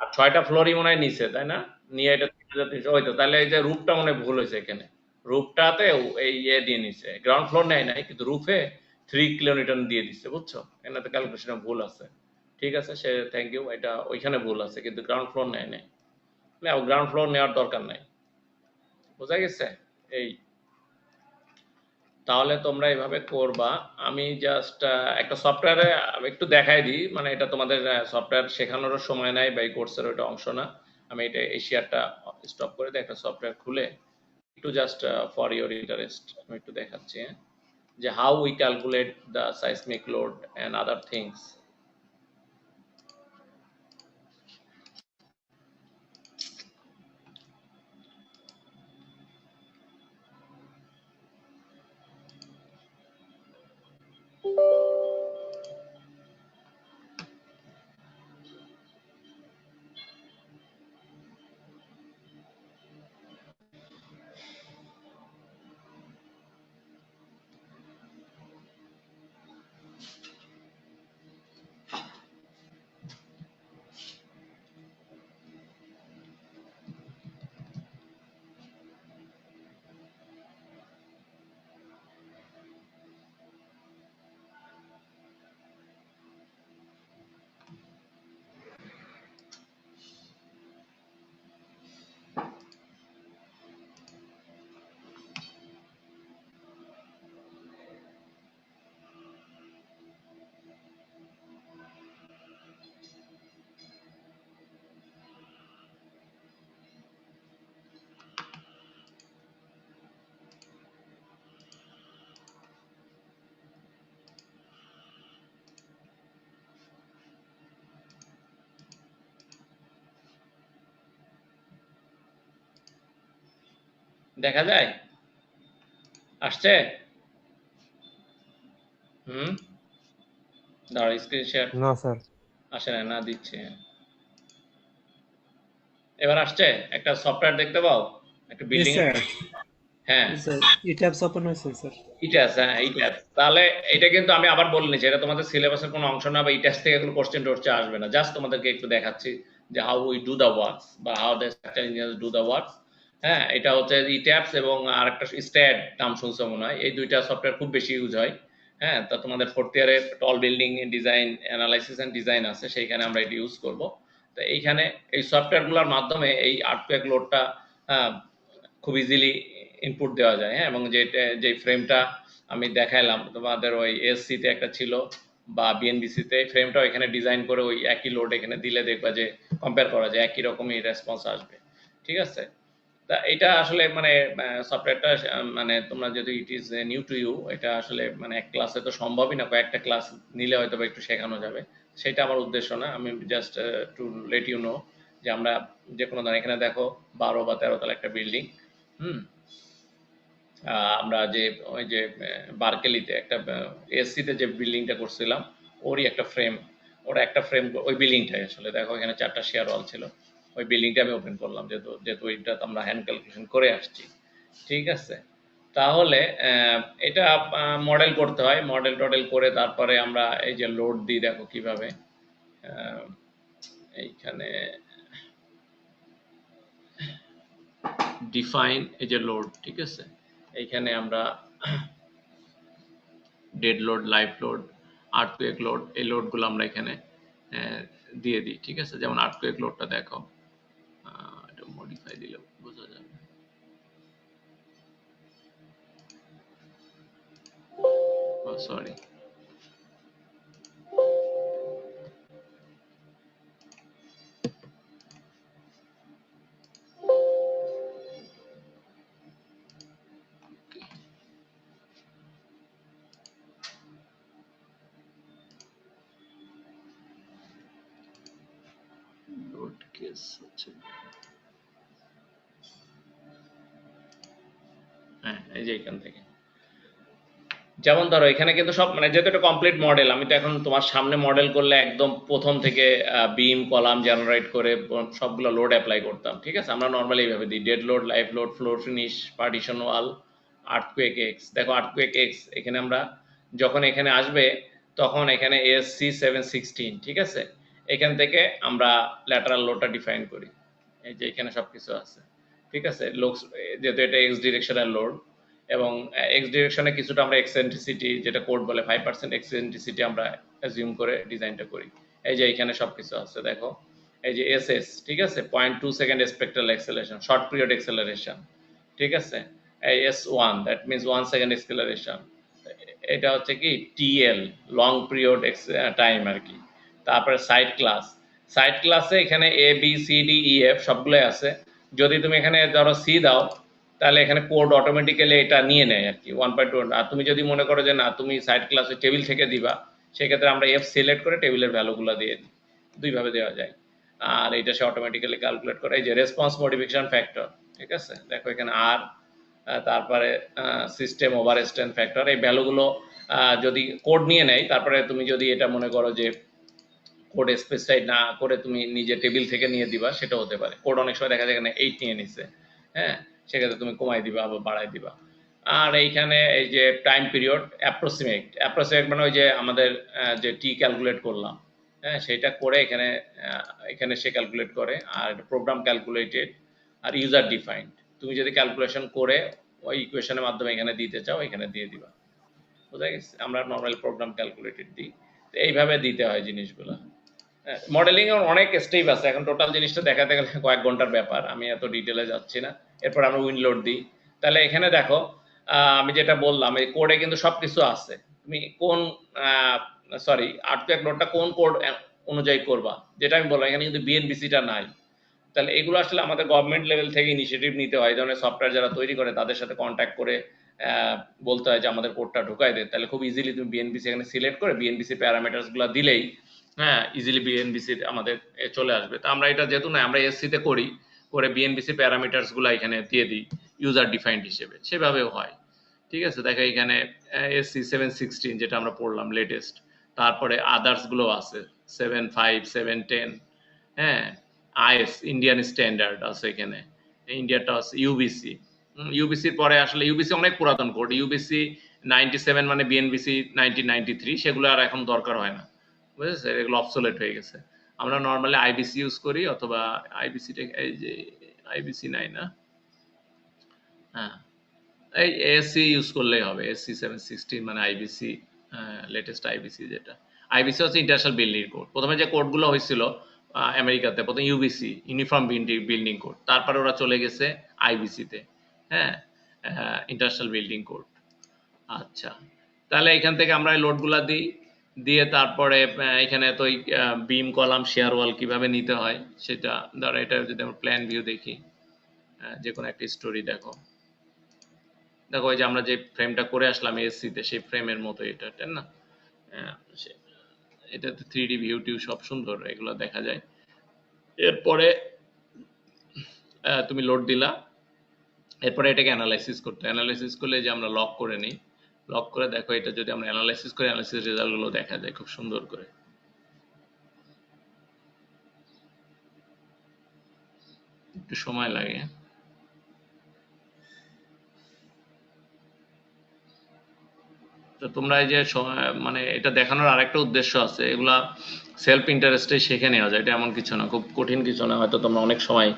Speaker 1: আর 6টা ফ্লোরই মনে হয় নিচে, তাই না? নিয়ে এটা 3,300, ওই তো, তাহলে এই যে রুফটা মনে হয় ভুল হয়েছে এখানে। রুফটাতে এই ইয়ে দিয়ে নিছে, গ্রাউন্ড ফ্লোর নেয় নাই, কিন্তু রুফে 3 কিলোনিউটন দিয়ে দিচ্ছে, বুঝছো? এখানে ক্যালকুলেশনে ভুল আছে। ঠিক আছে, সে থ্যাংক ইউ, এটা ওইখানে ভুল আছে, কিন্তু গ্রাউন্ড ফ্লোর নেয় নাই। না, গ্রাউন্ড ফ্লোর নেওয়ার দরকার নাই, বোঝা গেছে? এই, তাহলে তোমরা এভাবে করবা। আমি জাস্ট একটা সফটওয়্যারে একটু দেখাই দিই, মানে এটা তোমাদের সফটওয়্যার শেখানোরও সময় নাই বা এই কোর্সের ওইটা অংশ না। আমি এটা এই শেয়ারটা স্টপ করে দিই, একটা সফটওয়্যার খুলে একটু জাস্ট ফর ইওর ইন্টারেস্ট আমি একটু দেখাচ্ছি, হ্যাঁ, যে how we calculate the seismic load and other things. দেখা যায় আসছে? হুম, দাঁড়া, স্ক্রিন শেয়ার।
Speaker 2: না স্যার।
Speaker 1: আসে না, না দিচ্ছে। এবার আসছে? একটা সফটওয়্যার দেখতে পাও, একটা
Speaker 3: Yes,
Speaker 1: বিল্ডিং এর।
Speaker 3: sir.
Speaker 1: হ্যাঁ,
Speaker 3: Yes, sir. E-tabs open হয়েছে, স্যার।
Speaker 1: ইটাস, হ্যাঁ ইটাস। তাহলে এটা কিন্তু আমি আবার বলে নিচ্ছি, এটা তোমাদের সিলেবাসের কোনো অংশ না, বা ইটাস থেকে কোনো কোশ্চেন টোশ্চেন আসবে না, জাস্ট তোমাদেরকে একটু দেখাচ্ছি যে how we do the works, বা how the structure engineers do the works. হ্যাঁ, এটা হচ্ছে ইট্যাপস এবং আরেকটা স্ট্যাড নাম শুনছো মনে হয়, এই দুইটা সফটওয়্যার খুব বেশি ইউজ হয়। হ্যাঁ, তা তোমাদের 4th ইয়ারে tall building design analysis and design আছে, সেইখানে আমরা এটা ইউজ করব। তো এইখানে এই সফটওয়্যারগুলোর মাধ্যমে এই আর্থকুয়েক লোডটা খুব ইজিলি ইনপুট দেওয়া যায়। হ্যাঁ, এবং যে ফ্রেমটা আমি দেখাইলাম তোমাদের ওই এসসিতে একটা ছিল বা বিএনবিসিতে, ফ্রেমটাও এখানে ডিজাইন করে ওই একই লোড এখানে দিলে দেখবা যে কম্পেয়ার করা যায়, একই রকমই রেসপন্স আসবে। ঠিক আছে, তা এটা আসলে মানে সফটওয়্যারটা মানে তোমরা যদি it is new to you, এটা আসলে মানে এক ক্লাসে তো সম্ভবই না, কয়েকটা ক্লাস নিলে হয়তো বা একটু শেখানো যাবে, সেটা আমার উদ্দেশ্য না। আমি just to let you know যে আমরা যে কোনো ধরনের, এখানে দেখো 12 বা 13 তলা একটা বিল্ডিং। হুম, আমরা যে ওই যে বার্কেলিতে একটা এসসিতে যে বিল্ডিংটা করছিলাম, ওরই একটা ফ্রেম, ওরা একটা ফ্রেম, ওই বিল্ডিংটাই আসলে দেখো এখানে 4টা শেয়ার ওয়াল ছিল, ওই বিল্ডিংটা আমি ওপেন করলাম, যেহেতু যেহেতু ওইটা আমরা হ্যান্ড ক্যালকুলেশন করে আসছি। ঠিক আছে, তাহলে এটা মডেল করতে হয়, মডেল টডেল করে তারপরে আমরা এই যে লোড দিই, দেখো কিভাবে এইখানে ডিফাইন এই যে লোড। ঠিক আছে, এইখানে আমরা dead load, live load, earthquake load, এই লোডগুলো আমরা এখানে দিয়ে দিই। ঠিক আছে, যেমন আর্থকুয়েক লোডটা দেখো, এটা মডিফাই দিলে বোঝা যাবে। সরি, লোড কেস হচ্ছে, হ্যাঁ এই যে এখান থেকে, যেমন ধরো এখানে কিন্তু সব মানে যেহেতু এটা কমপ্লিট মডেল, আমি তো এখন তোমার সামনে মডেল করলে একদম প্রথম থেকে বিম কলাম জেনারেট করে সবগুলো লোড অ্যাপ্লাই করতাম। ঠিক আছে, আমরা নর্মালি এইভাবে দিই, dead load, live load, floor finish, partition wall, earthquake X, দেখো আর্থকুয়েক এক্স এখানে আমরা যখন এখানে আসবে তখন এখানে এসসি 716, ঠিক আছে, এখান থেকে আমরা ল্যাটারাল লোডটা ডিফাইন করি, এই যে এখানে সবকিছু আছে, ঠিক আছে, লোকস যেহেতু এটা এক্স ডিরেকশনাল লোড এবং এক্স ডিরেকশনে কিছুটা আমরা এক্সেন্ট্রিসিটি যেটা কোড বলে 5% এক্সেন্ট্রিসিটি আমরা অ্যাজিউম করে ডিজাইনটা করি। এই যে এখানে সবকিছু আছে দেখো, এই যে এসএস, ঠিক আছে, 0.2 second spectral acceleration, short period acceleration, ঠিক আছে, এই S1 that means 1 second acceleration, এটা হচ্ছে কি টিএল লং পিরিয়ড টাইম আর কি। তারপরে সাইড ক্লাসে এখানে A B C D E F সবগুলোই আছে। যদি তুমি এখানে ধরো সি দাও তাহলে এখানে কোড অটোমেটিক্যালি এটা নিয়ে নেয় আর কি 1.2। আর তুমি যদি মনে করো যে না তুমি সাইড ক্লাসে টেবিল থেকে দিবা, সেক্ষেত্রে আমরা এফ সিলেক্ট করে টেবিলের ভ্যালুগুলো দিয়ে দিই, দুইভাবে দেওয়া যায়। আর এটা সে অটোমেটিক্যালি ক্যালকুলেট করে। এই যে রেসপন্স মডিফিকেশন ফ্যাক্টর, ঠিক আছে, দেখো এখানে আর, তারপরে সিস্টেম ওভারস্টেন ফ্যাক্টর, এই ভ্যালুগুলো যদি কোড নিয়ে নেয়, তারপরে তুমি যদি এটা মনে করো যে কোড স্পেসিফাই না করে তুমি নিজে টেবিল থেকে নিয়ে দিবা, সেটা হতে পারে। কোড অনেক সময় দেখা যায় এখানে 8 নিয়ে নিছে, হ্যাঁ, সেক্ষেত্রে তুমি কমাই দিবা বা বাড়াই দিবা। আর এইখানে এই যে টাইম পিরিয়ড অ্যাপ্রক্সিমেট মানে ওই যে আমাদের যে টি ক্যালকুলেট করলাম, হ্যাঁ, সেটা করে এখানে এখানে সে ক্যালকুলেট করে। আর প্রোগ্রাম ক্যালকুলেটেড আর ইউজার ডিফাইন্ড, তুমি যদি ক্যালকুলেশন করে ওই ইকুয়েশনের মাধ্যমে এখানে দিতে চাও এখানে দিয়ে দিবা, বুঝা গেছে। আমরা নর্মাল প্রোগ্রাম ক্যালকুলেটেড দিই, তো এইভাবে দিতে হয় জিনিসগুলো। মডেলিং এর অনেক স্টেপ আছে, এখন টোটাল জিনিসটা দেখাতে গেলে কয়েক ঘন্টার ব্যাপার, আমি এত ডিটেলে যাচ্ছি না। এরপর আমরা উইন্ডলোড দিই, তাহলে এখানে দেখো আমি যেটা বললাম এই কোডে কিন্তু সবকিছু আছে। তুমি কোন সরি আর্টপ্যাক লোডটা কোন কোড অনুযায়ী করবা, যেটা আমি বললাম এখানে কিন্তু বিএনবিসিটা নাই। তাহলে এগুলো আসলে আমাদের গভর্নমেন্ট লেভেল থেকে ইনিশিয়েটিভ নিতে হয়, এই ধরনের সফটওয়্যার যারা তৈরি করে তাদের সাথে কন্ট্যাক্ট করে বলতে হয় যে আমাদের কোডটা ঢুকাই দেয়, তাহলে খুব ইজিলি তুমি বিএনবিসি এখানে সিলেক্ট করে বিএনবিসি প্যারামিটারসগুলো দিলেই হ্যাঁ ইজিলি বিএনবিসি আমাদের চলে আসবে। তো আমরা এটা যেহেতু না আমরা এসসিতে করি, করে বিএনবিসি প্যারামিটারসগুলো এখানে দিয়ে দিই ইউজার ডিফাইন্ড হিসেবে, সেভাবেও হয়, ঠিক আছে। দেখো এখানে এসসি 716 যেটা আমরা পড়লাম লেটেস্ট, তারপরে আদার্সগুলো আছে 7.5 7.10, হ্যাঁ, আইএস ইন্ডিয়ান স্ট্যান্ডার্ড আছে এখানে, ইন্ডিয়াটা আছে ইউবিসি। ইউবিসির পরে আসলে ইউবিসি অনেক পুরাতন কোড, ইউবিসি 97 মানে বিএনবিসি 1993, সেগুলো আর এখন দরকার হয় না, বুঝেছে, এগুলো অবসোলেট হয়ে গেছে। আমরা নর্মালি আইবিসি ইউজ করি, অথবা আইবিসি, এই যে আইবিসি নাই না, হ্যাঁ এই এসসি ইউজ করলেই হবে, এসসি 716 মানে আইবিসি, লেটেস্ট আইবিসি যেটা। আইবিসি হচ্ছে ইন্টারন্যাশনাল বিল্ডিং কোড। প্রথমে যে কোডগুলো হয়েছিল আমেরিকাতে, প্রথম ইউবিসি ইউনিফর্ম বিল্ডিং কোড, তারপরে ওরা চলে গেছে আইবিসিতে, হ্যাঁ, ইন্টারন্যাশনাল বিল্ডিং কোড। আচ্ছা, তাহলে এখান থেকে আমরা এই লোডগুলা দিই, দিয়ে তারপরে এখানে তো বিম কলাম শেয়ার ওয়াল কিভাবে নিতে হয় সেটা, ধরো এটা যদি আমরা প্ল্যান ভিউ দেখি, যে কোনো একটা স্টোরি দেখো, দেখো এই যে আমরা যে ফ্রেমটা করে আসলাম এসসিতে সেই ফ্রেমের মতো এটা, তাই না, এটাতে 3D ভিউ টিউ সব সুন্দর এগুলো দেখা যায়। এরপরে তুমি লোড দিলা, এরপরে এটাকে অ্যানালাইসিস করতে, অ্যানালাইসিস করলে যে আমরা লক করে নিই, লক করে দেখো এটা যদি আমরা অ্যানালাইসিস করি, অ্যানালাইসিস রেজাল্টগুলো দেখা যায় খুব সুন্দর করে। একটু সময় লাগে, তো তোমরা এই যে মানে এটা দেখানোর আরেকটা উদ্দেশ্য আছে, এগুলা সেলফ ইন্টারেস্টে শিখে নেওয়া যায়, এটা এমন কিছু না, খুব কঠিন কিছু না। হয়তো তোমরা অনেক সময়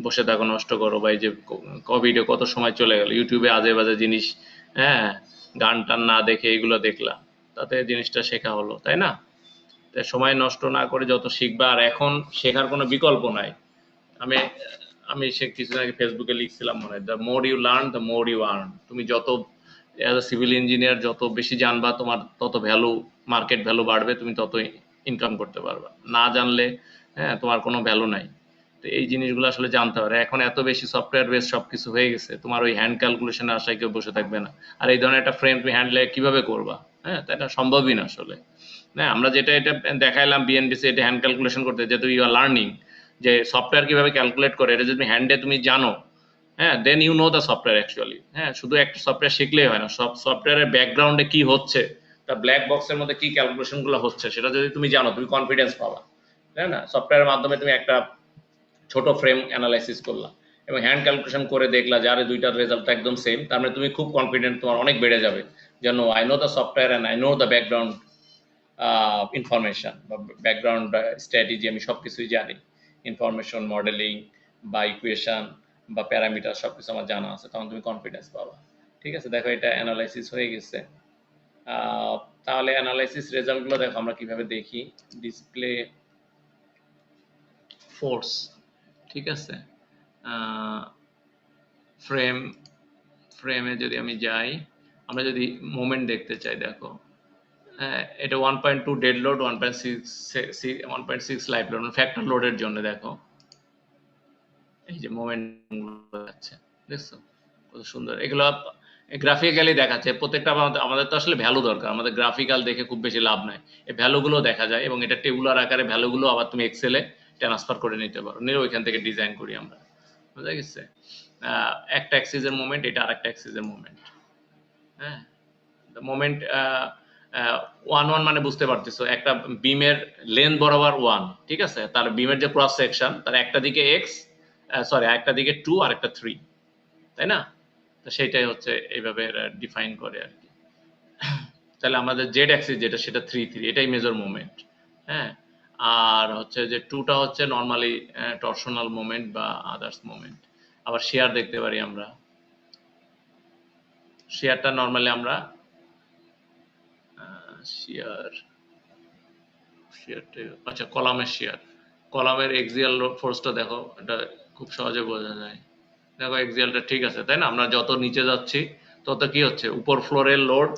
Speaker 1: বসে থাকো, নষ্ট করো, বা এই যে কোভিডে কত সময় চলে গেল ইউটিউবে আজে বাজে জিনিস, হ্যাঁ, গান টান না দেখে এগুলো দেখলা, তাতে জিনিসটা শেখা হলো, তাই না? তাই সময় নষ্ট না করে যত শিখবা, আর এখন শেখার কোনো বিকল্প নাই। আমি আমি সে কিছুদিন আগে ফেসবুকে লিখছিলাম মনে হয়, the more you learn the more you earn. তুমি যত অ্যাজ এ সিভিল ইঞ্জিনিয়ার যত বেশি জানবা, তোমার তত ভ্যালু, মার্কেট ভ্যালু বাড়বে, তুমি তত ইনকাম করতে পারবা। না জানলে হ্যাঁ তোমার কোনো ভ্যালু নাই। তো এই জিনিসগুলো আসলে জানতে হবে। এখন এত বেশি সফটওয়্যার বেস সবকিছু হয়ে গেছে, তোমার ওই হ্যান্ড ক্যালকুলেশনের আশায় কেউ বসে থাকবে না। আর এই ধরনের একটা ফ্রেম তুমি হ্যান্ডলে কিভাবে করবা, হ্যাঁ, তা এটা সম্ভবই না আসলে। হ্যাঁ, আমরা যেটা এটা দেখাইলাম বিএনবিসি, এটা হ্যান্ড ক্যালকুলেশন করতে, যেহেতু ইউ আর লার্নিং যে সফটওয়্যার কিভাবে ক্যালকুলেট করে, এটা যদি তুমি হ্যান্ডে তুমি জানো, হ্যাঁ, then you know the software actually. হ্যাঁ, শুধু একটা সফটওয়্যার শিখলেই হয় না, সব সফটওয়্যারের ব্যাকগ্রাউন্ডে কি হচ্ছে, তা ব্ল্যাক বক্সের মধ্যে কি ক্যালকুলেশনগুলো হচ্ছে সেটা যদি তুমি জানো, তুমি কনফিডেন্স পাবা, তাই না? সফটওয়্যারের মাধ্যমে তুমি একটা ছোট ফ্রেম অ্যানালাইসিস করলা, এবং হ্যান্ড ক্যালকুলেশন করে দেখলা যে আরে দুইটার রেজাল্ট একদম সেম, তার মানে তুমি খুব কনফিডেন্ট, তোমার অনেক বেড়ে যাবে যেন I know the software and I know the background information বা ব্যাকগ্রাউন্ড স্ট্র্যাটেজি, আমি সব কিছুই জানি, ইনফরমেশন মডেলিং বা ইকুয়েশন বা প্যারামিটার সব কিছু আমার জানা আছে, তখন তুমি কনফিডেন্স পাবা। ঠিক আছে, দেখো এটা অ্যানালাইসিস হয়ে গেছে। তাহলে অ্যানালাইসিস রেজাল্টগুলো দেখো আমরা কিভাবে দেখি। ডিসপ্লে ফোর্স, ঠিক আছে, ফ্রেমে যদি আমি যাই, আমরা যদি মোমেন্ট দেখতে চাই, দেখো এটা 1.2 dead load, 1.6 live load, factor লোডের জন্য দেখো এই যে মোমেন্ট আছে, দেখছো কত সুন্দর। এগুলো গ্রাফিক্যালি দেখাচ্ছে প্রত্যেকটা। আমাদের তো আসলে ভ্যালু দরকার, আমাদের গ্রাফিক্যাল দেখে খুব বেশি লাভ নাই, এই ভ্যালুগুলো দেখা যায় এবং এটা টেবুলার আকারে ভ্যালুগুলো আবার তুমি এক্সেলে ট্রান্সফার করে নিতে পারো, নিয়ে ওইখান থেকে ডিজাইন করি আমরা, বুঝা গেছে। একটা অ্যাক্সিসের মুভমেন্ট, এটা আরেকটা অ্যাক্সিসের মুভমেন্ট। হ্যাঁ, মোমেন্ট 1 মানে বুঝতে পারতেছো, একটা বিমের লেন্থ বরাবর 1, ঠিক আছে, তার বিমের যে ক্রস সেকশন তার একটা দিকে এক্স, সরি একটা দিকে 2 আর একটা 3, তাই না? তো সেটাই হচ্ছে এইভাবে ডিফাইন করে আর কি। তাহলে আমাদের জেড অ্যাক্সিস যেটা সেটা 3, এটাই মেজর মোমেন্ট। হ্যাঁ, আর হচ্ছে যে 2টা হচ্ছে নর্মালি টরশনাল মোমেন্ট বা আদার্স মোমেন্ট। আবার শেয়ার দেখতে পারি আমরা, শেয়ারটা নর্মালি আমরা শেয়ার আচ্ছা কলামের শেয়ার, কলামের এক্সিয়াল ফোর্সটা দেখো, এটা খুব সহজে বোঝা যায়। দেখো এক্সিয়ালটা ঠিক আছে, তাই না? আমরা যত নিচে যাচ্ছি তত কি হচ্ছে, উপর ফ্লোরের লোড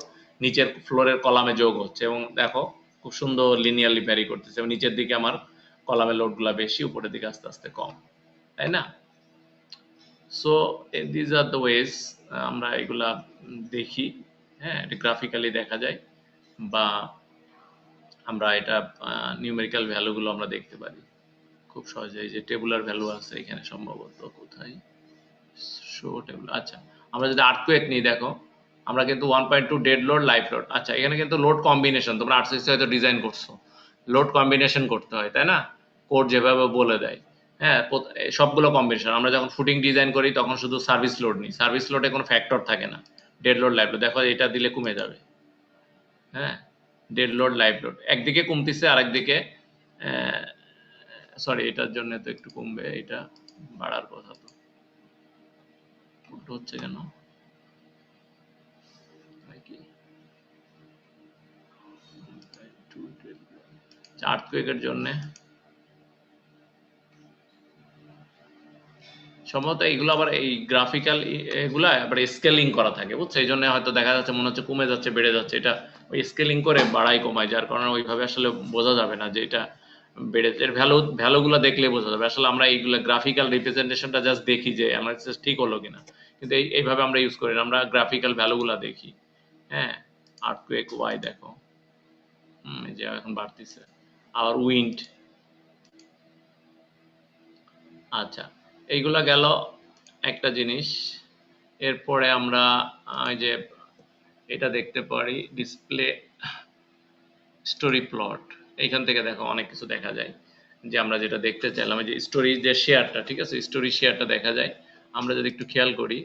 Speaker 1: নিচের ফ্লোরের কলামে যোগ হচ্ছে এবং দেখো খুব সুন্দর লিনিয়ারলি ভ্যারি করতেছে এবং নিচের দিকে আমার কলামের লোডগুলো বেশি, উপরের দিকে আস্তে আস্তে কম, তাই না? So these are the ways আমরা এগুলা দেখি। হ্যাঁ, এটা গ্রাফিক্যালি দেখা যায় বা আমরা এটা নিউমেরিক্যাল ভ্যালুগুলো আমরা দেখতে পারি খুব সহজে। এই যে টেবুলার ভ্যালু আছে এখানে সম্ভবত, কোথায় শো টেবুল। আচ্ছা, আমরা যদি আর্থকুয়েক নিই, দেখো আমরা কিন্তু 1.2 ডেড লোড, লাইভ লোড। আচ্ছা, এখানে কিন্তু লোড কম্বিনেশন, তোমরা আর্টসিসে হয়তো ডিজাইন করছো, লোড কম্বিনেশন করতে হয়, তাই না? কোড যেভাবে বলে দেয়, হ্যাঁ, সবগুলো কম্বিনেশন। আমরা যখন ফুটিং ডিজাইন করি তখন শুধু সার্ভিস লোড নিই, সার্ভিস লোডে কোনো ফ্যাক্টর থাকে না, ডেড লোড লাইভ লোড। দেখো এটা দিলে কমে যাবে। হ্যাঁ, ডেড লোড লাইভ লোড একদিকে কমতেছে, আরেকদিকে সরি এটার জন্য তো একটু কমবে, এটা বাড়ার কথা, তো হচ্ছে কেন নাকি আর্থকুয়েকের জন্য সম্ভবত এইগুলো আবার এই গ্রাফিক্যাল এগুলা আবার স্কেলিং করা থাকে, বুঝছো? এই জন্য হয়তো দেখা যাচ্ছে মনে হচ্ছে কমে যাচ্ছে বেড়ে যাচ্ছে, এটা ওই স্কেলিং করে বাড়াই কমায়, যার কারণে ওইভাবে আসলে বোঝা যাবে না যে এটা বেড়েছে। এর ভ্যালুগুলো দেখলে বোঝা যাবে। আসলে আমরা এইগুলো গ্রাফিক্যাল রিপ্রেজেন্টেশনটা জাস্ট দেখি যে অ্যানালাইসিস ঠিক হলো কিনা, কিন্তু এইভাবে আমরা ইউজ করি না, আমরা গ্রাফিক্যাল ভ্যালুগুলো দেখি। হ্যাঁ, আর্থকুয়েক ওয়াই দেখো, এই যে এখন বাড়তিছে, আর উইন্ড। আচ্ছা, এইগুলা গেল একটা জিনিস। এরপরে আমরা এই যে এটা দেখতে পারি, ডিসপ্লে স্টোরি প্লট। এইখান থেকে দেখো অনেক কিছু দেখা যায়, যে আমরা যেটা দেখতে চাইলাম যে স্টোরি যে শেয়ারটা, ঠিক আছে, স্টোরি শেয়ারটা দেখা যায়। আমরা যদি একটু খেয়াল করি,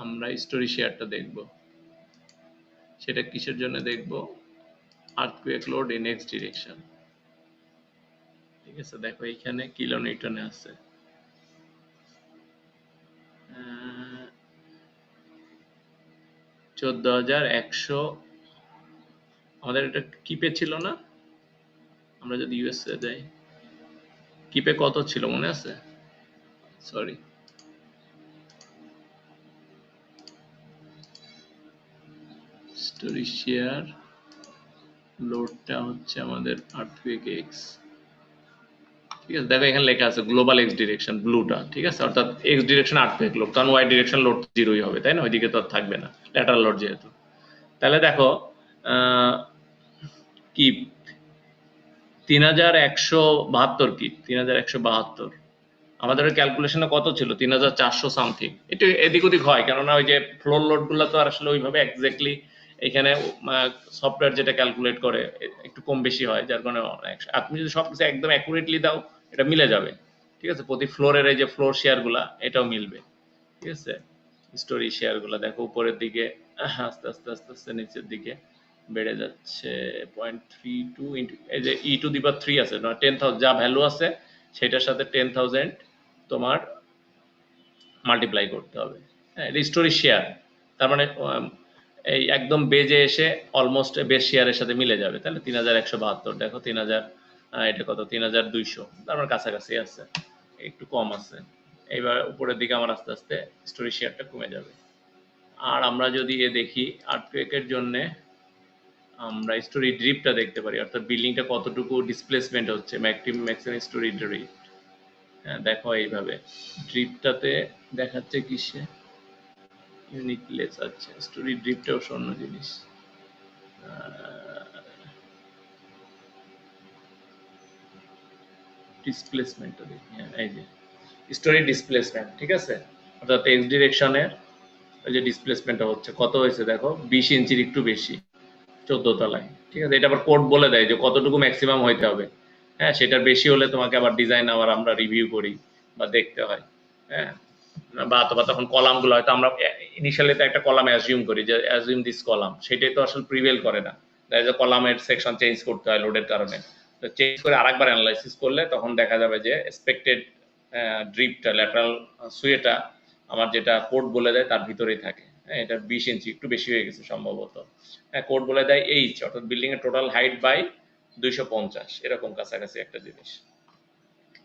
Speaker 1: আমরা স্টোরি শেয়ারটা দেখব, সেটা কিসের জন্য দেখব? Earthquake load in x direction, ঠিক আছে। দেখো এইখানে কিলো নিউটনে আছে, 14,100। আমাদের এটা কিপে ছিল না? আমরা যদি ইউএসএ যাই, কিপে কত ছিল মনে আছে? সরি, স্টোরি শেয়ার লোডটা হচ্ছে আমাদের আর্থকুয়েক এক্স, ঠিক আছে। দেখো এখানে লেখা আছে গ্লোবাল এক্স ডিরেকশন, ব্লুটা, ঠিক আছে, অর্থাৎ এক্স ডিরেকশন আর্থকুয়েক লোড, কারণ ওয়াই ডিরেকশন লোড জিরোই হবে, তাই না? ওইদিকে তো আর থাকবে না, ল্যাটারাল লোড যেহেতু। তাহলে দেখো কি 3,172 কি 3,172, আমাদের ক্যালকুলেশনে কত ছিল? 3,400 সামথিং। একটু এদিক ওদিক হয়, কেননা ওই যে ফ্লোর লোড গুলো তো আর আসলে ওইভাবে এক্স্যাক্টলি এখানে সফটওয়্যার যেটা ক্যালকুলেট করে একটু কম বেশি হয়, যার কারণে আপনি যদি সব কিছু একদম অ্যাকুরেটলি দাও এটা মিলে যাবে, ঠিক আছে। প্রতি ফ্লোরের এই যে ফ্লোর শেয়ারগুলা এটাও মিলবে, ঠিক আছে। স্টোরি শেয়ারগুলো দেখো উপরের দিকে আস্তে আস্তে আস্তে আস্তে নিচের দিকে বেড়ে যাচ্ছে 0.32 ইন্টু এই যে e⁻³ আছে না, 10,000 যা ভ্যালু আছে সেটার সাথে 10,000 তোমার মাল্টিপ্লাই করতে হবে। হ্যাঁ, এটা স্টোরি শেয়ার, তার মানে এই একদম বেজে এসে অলমোস্ট বেস শেয়ারের সাথে মিলে যাবে, তাহলে 3,172 দেখো 3,000, এটা কত 3,200, তার মানে কাছাকাছি আছে, একটু কম আছে। এইবার উপরের দিকে আমার আস্তে আস্তে স্টোরি শেয়ারটা কমে যাবে। আর আমরা যদি দেখি আর্থকুয়েকের জন্য আমরা স্টোরি ড্রিপটা দেখতে পারি, অর্থাৎ বিল্ডিংটা কতটুকু ডিসপ্লেসমেন্ট হচ্ছে, ম্যাক্সিমাম স্টোরি ড্রিপ। হ্যাঁ দেখো এইভাবে ড্রিপটাতে দেখাচ্ছে কিসে ইউনিটলেস, আচ্ছা স্টোরি ড্রিপটাও অন্য জিনিস। ডিসপ্লেসমেন্টটা দেখি, হ্যাঁ এই যে স্টোরি ডিসপ্লেসমেন্ট, ঠিক আছে। অর্থাৎ এক্স ডিরেকশনের ওই যে ডিসপ্লেসমেন্টটা হচ্ছে কত হয়েছে দেখো 20 ইঞ্চির একটু বেশি, 14 তলায়, ঠিক আছে। এটা আবার কোড বলে দেয় যে কতটুকু ম্যাক্সিমাম হইতে হবে। হ্যাঁ, সেটার বেশি হলে তোমাকে আবার ডিজাইন আবার আমরা রিভিউ করি বা দেখতে হয়। হ্যাঁ, বা অথবা তখন কলামগুলো হয়তো আমরা ইনিশিয়ালি তো একটা কলাম অ্যাজিউম করি যে অ্যাজিউম দিস কলাম, সেটাই তো আসলে প্রিভেল করে না, তাই যে কলামের সেকশন চেঞ্জ করতে হয় লোডের কারণে। তো চেঞ্জ করে আরেকবার অ্যানালাইসিস করলে তখন দেখা যাবে যে এক্সপেক্টেড ড্রিপটা ল্যাটারাল সুয়েটা আমার যেটা কোড বলে দেয় তার ভিতরেই থাকে। হ্যাঁ, এটা 20 ইঞ্চি একটু বেশি হয়ে গেছে সম্ভবত। হ্যাঁ, কোড বলে দেয় এইচ, অর্থাৎ বিল্ডিং এর টোটাল হাইট বাই 250, এরকম কাছাকাছি একটা জিনিস।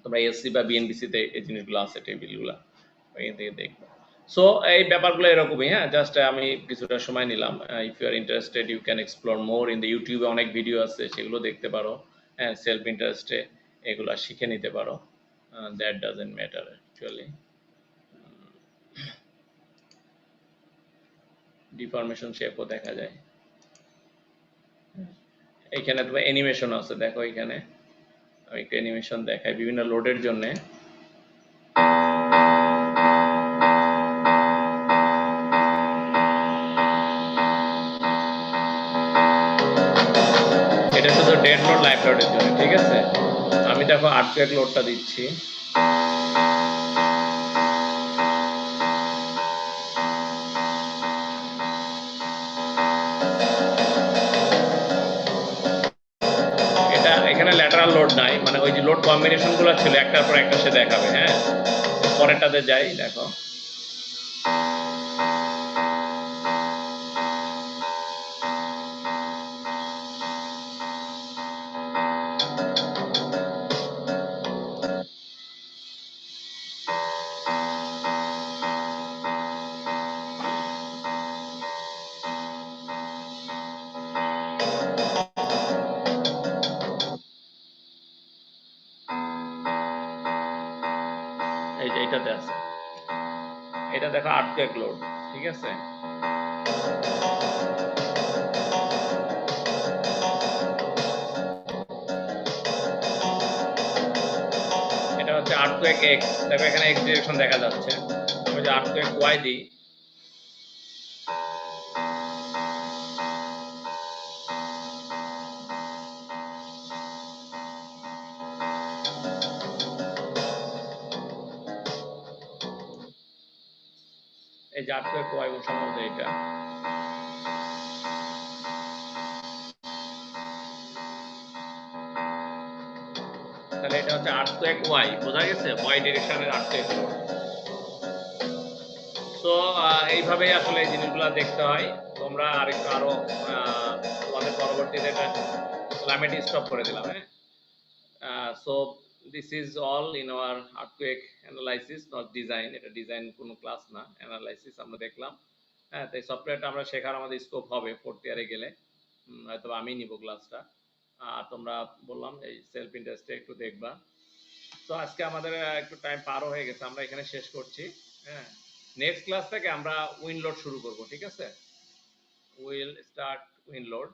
Speaker 1: তোমরা এসসি বা বিএনবিসি তে এই জিনিসগুলো আছে, টেবিলগুলো এখান থেকে দেখবো। সো এই ব্যাপারগুলো এরকমই। হ্যাঁ, জাস্ট আমি কিছুটা সময় নিলাম। If you are interested you can explore more in the ইউটিউবে অনেক ভিডিও আছে, সেগুলো দেখতে পারো। হ্যাঁ, সেলফ ইন্টারেস্টে এগুলো শিখে নিতে পারো, that doesn't matter actually. Deformation শেপও দেখা যায় এখানে, তোমার অ্যানিমেশন আছে দেখো এখানে, আমি একটা অ্যানিমেশন দেখাই বিভিন্ন লোডের জন্য। এটা শুধু ডেড লোড লাইভ লোডের জন্য, ঠিক আছে। আমি দেখো আর্টকুয়েক লোডটা দিচ্ছি, এটা এখানে ল্যাটারাল লোড নাই, মানে ওই যে লোড কম্বিনেশন গুলো ছিল একটার পর একটা সে দেখাবে। হ্যাঁ, পরেরটাতে যাই দেখো, এই যে এটাতে আছে, এটা দেখো আর্টকুয়েক লোড, ঠিক আছে। এটা হচ্ছে আর্টকুয়েক এক্স, দেখো এখানে এক্স ডিরেকশন দেখা যাচ্ছে। আমি যে আর্টকুয়েক ওয়াই দিই, এই যে আর্টকুয়েক ওয়াই সম্ভবত এটা, তাহলে এটা হচ্ছে আর্টকুয়েক ওয়াই, বোঝা গেছে, ওয়াই ডিরেকশনের আর্টকুয়েক লোড। সো এইভাবেই আসলে এই জিনিসগুলো দেখতে হয়। তোমরা আরেকটু আরো তোমাদের পরবর্তীতে ক্লাইমেট স্টপ করে দিলাম। হ্যাঁ, so this is all in our earthquake analysis, not design. এটা ডিজাইন কোনো ক্লাস না, অ্যানালাইসিস আমরা দেখলাম। হ্যাঁ, তাই সফটওয়্যারটা আমরা শেখার আমাদের স্কোপ হবে ফোর্থ ইয়ারে গেলে, হয়তো আমি নিব ক্লাসটা। আর তোমরা বললাম এই সেলফ ইন্টারেস্টে একটু দেখবা। তো আজকে আমাদের একটু টাইম পারও হয়ে গেছে, আমরা এখানে শেষ করছি। হ্যাঁ, নেক্সট ক্লাস থেকে আমরা উইন লোড শুরু করব, ঠিক আছে। Will start win load.